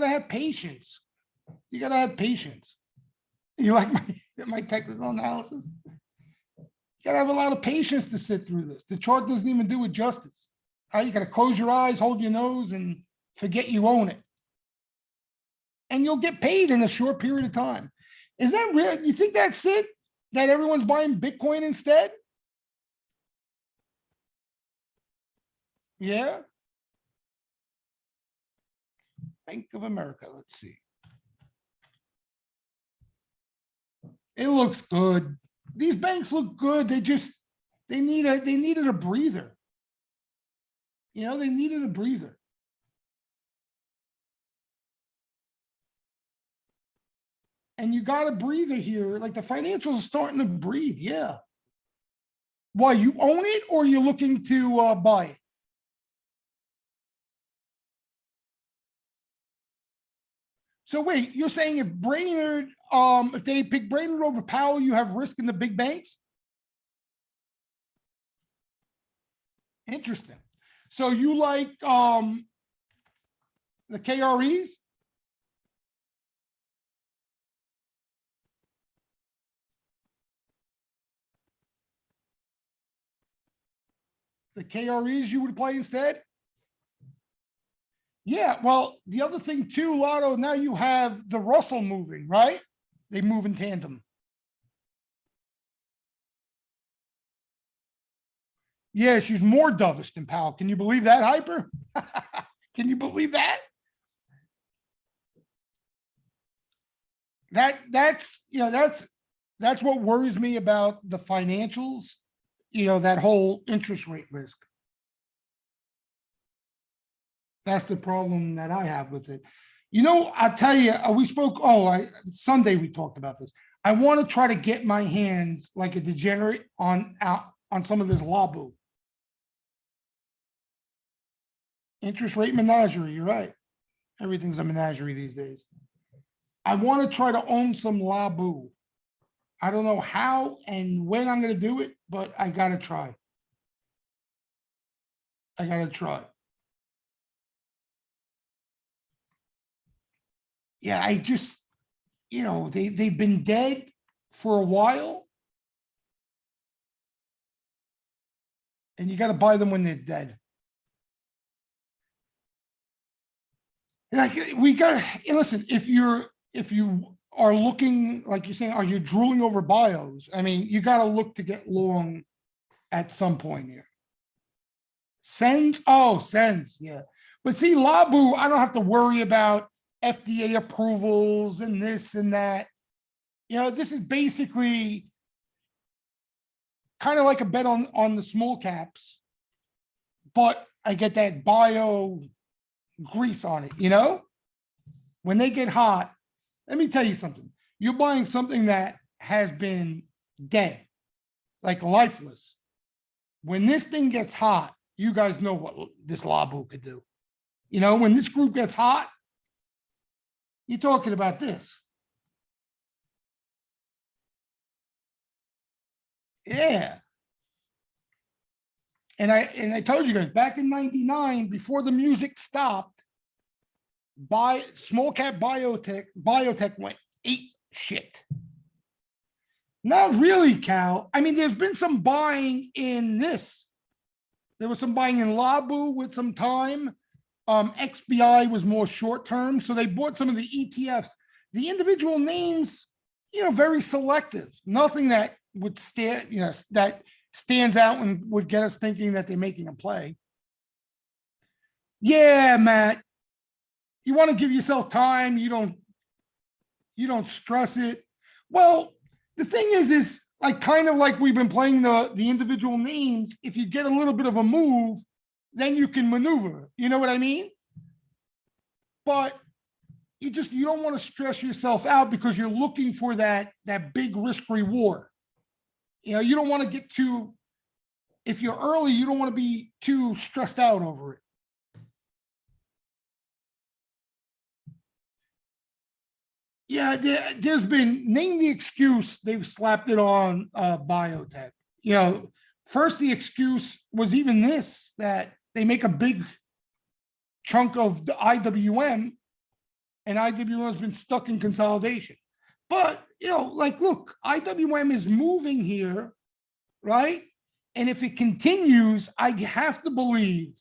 to have patience. You got to have patience. You like my technical analysis? You got to have a lot of patience to sit through this. The chart doesn't even do it justice. You got to close your eyes, hold your nose, and forget you own it. And you'll get paid in a short period of time. Is that real? You think that's it? That everyone's buying Bitcoin instead? Yeah. Bank of America. Let's see. It looks good. These banks look good. They needed a breather. They needed a breather. And you got a breather here. Like the financials are starting to breathe. Yeah. Why, you own it or you're looking to buy it? So wait, you're saying if Brainerd, if they pick Brainerd over Powell, you have risk in the big banks? Interesting. So you like the KREs? The KREs you would play instead? Yeah, well, the other thing too, Lotto, now you have the Russell moving, right? They move in tandem. Yeah, she's more dovish than Powell. Can you believe that, Hyper? Can you believe that? That's what worries me about the financials, that whole interest rate risk. That's the problem that I have with it. I'll tell you, we spoke, Sunday we talked about this. I want to try to get my hands like a degenerate on some of this Labu. Interest rate menagerie, you're right. Everything's a menagerie these days. I want to try to own some Labu. I don't know how and when I'm going to do it, but I got to try. I got to try. Yeah, I just, they've been dead for a while. And you got to buy them when they're dead. Like listen, if you are looking, like you're saying, are you drooling over bios? I mean, you got to look to get long at some point here. Sends, yeah. But see, Labu, I don't have to worry about FDA approvals and this and that. This is basically kind of like a bet on the small caps, but I get that bio grease on it, when they get hot. Let me tell you something. You're buying something that has been dead, like lifeless. When this thing gets hot, you guys know what this Labu could do. You know, when this group gets hot, you're talking about this. Yeah. And I told you guys back in 99, before the music stopped, small cap biotech went ape shit. Not really, Cal. I mean, there's been some buying in this. There was some buying in Labu with some time. XBI was more short term, so they bought some of the ETFs. The individual names, very selective. Nothing that would that stands out and would get us thinking that they're making a play. Yeah, Matt. You want to give yourself time. You don't stress it. Well, the thing is like kind of like we've been playing the individual names. If you get a little bit of a move, then you can maneuver. You know what I mean? But you don't want to stress yourself out because you're looking for that big risk reward. You don't want to get too, if you're early, you don't want to be too stressed out over it. Yeah, there's been, name the excuse, they've slapped it on biotech. First the excuse was even this, that they make a big chunk of the IWM, and IWM has been stuck in consolidation. But, look, IWM is moving here, right? And if it continues, I have to believe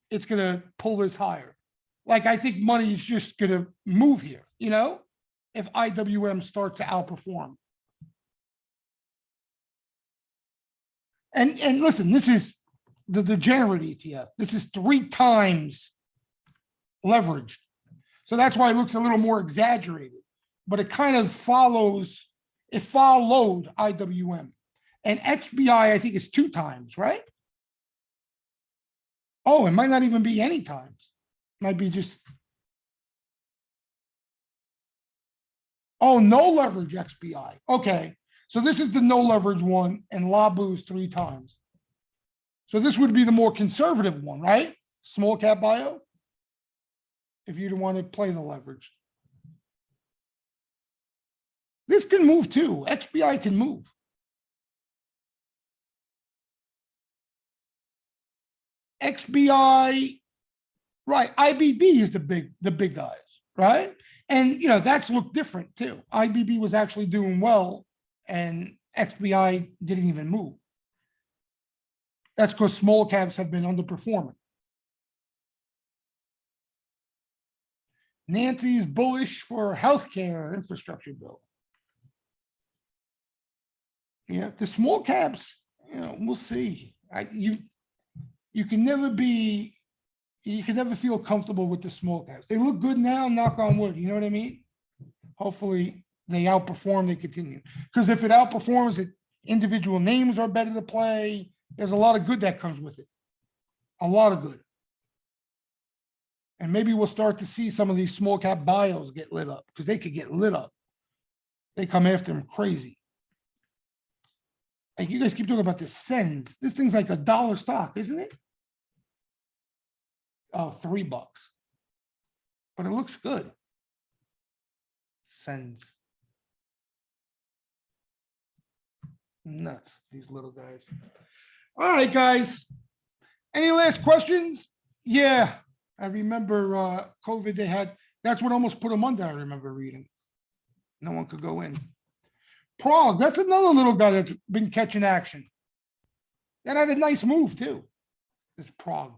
it's going to pull this higher. Like, I think money is just going to move here, if IWM starts to outperform. And listen, this is the degenerate ETF. This is 3 times leveraged. So that's why it looks a little more exaggerated, but it kind of followed IWM. And XBI, I think, is 2 times, right? Oh, it might not even be any times. It might be just, oh, no leverage XBI. Okay. So this is the no leverage one, and Labu is 3 times. So this would be the more conservative one, right? Small cap bio, if you don't want to play the leverage. This can move too. XBI can move. XBI, right? IBB is the big guys, right? And that's looked different too. IBB was actually doing well, and XBI didn't even move. That's because small caps have been underperforming. Nancy is bullish for healthcare infrastructure bill. Yeah, the small caps, we'll see. You can never feel comfortable with the small caps. They look good now, knock on wood. You know what I mean? Hopefully they outperform, they continue. Because if it outperforms, individual names are better to play. There's a lot of good that comes with it. A lot of good. And maybe we'll start to see some of these small cap bios get lit up, because they could get lit up. They come after them crazy. Like, you guys keep talking about the Sens. This thing's like $1 stock, isn't it? Oh, $3. But it looks good. Sens. Nuts, these little guys. All right, guys. Any last questions? Yeah, I remember COVID, that's what almost put them under, I remember reading. No one could go in. Prague, that's another little guy that's been catching action. That had a nice move too. This Prague.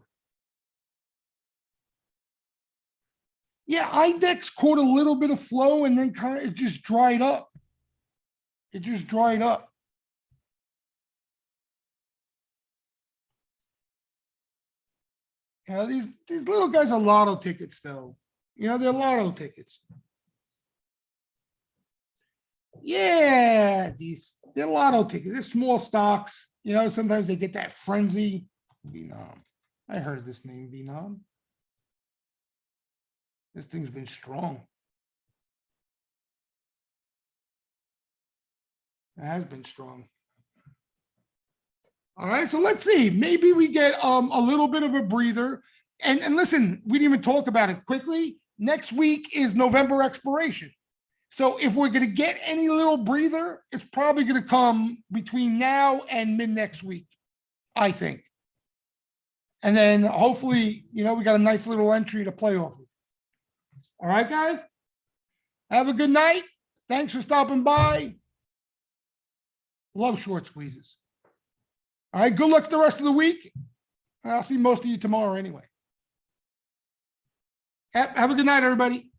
Yeah, IDEX caught a little bit of flow and then it just dried up. It just dried up. These little guys are lotto tickets though. They're lotto tickets. Yeah, they're lotto tickets. They're small stocks. Sometimes they get that frenzy. Vietnam. I heard of this name, Vietnam. This thing's been strong. It has been strong. All right, so let's see. Maybe we get a little bit of a breather. And listen, we didn't even talk about it quickly. Next week is November expiration. So if we're going to get any little breather, it's probably going to come between now and mid next week, I think. And then hopefully, we got a nice little entry to play off of. All right, guys. Have a good night. Thanks for stopping by. Love short squeezes. All right, good luck the rest of the week. I'll see most of you tomorrow anyway. Have a good night, everybody.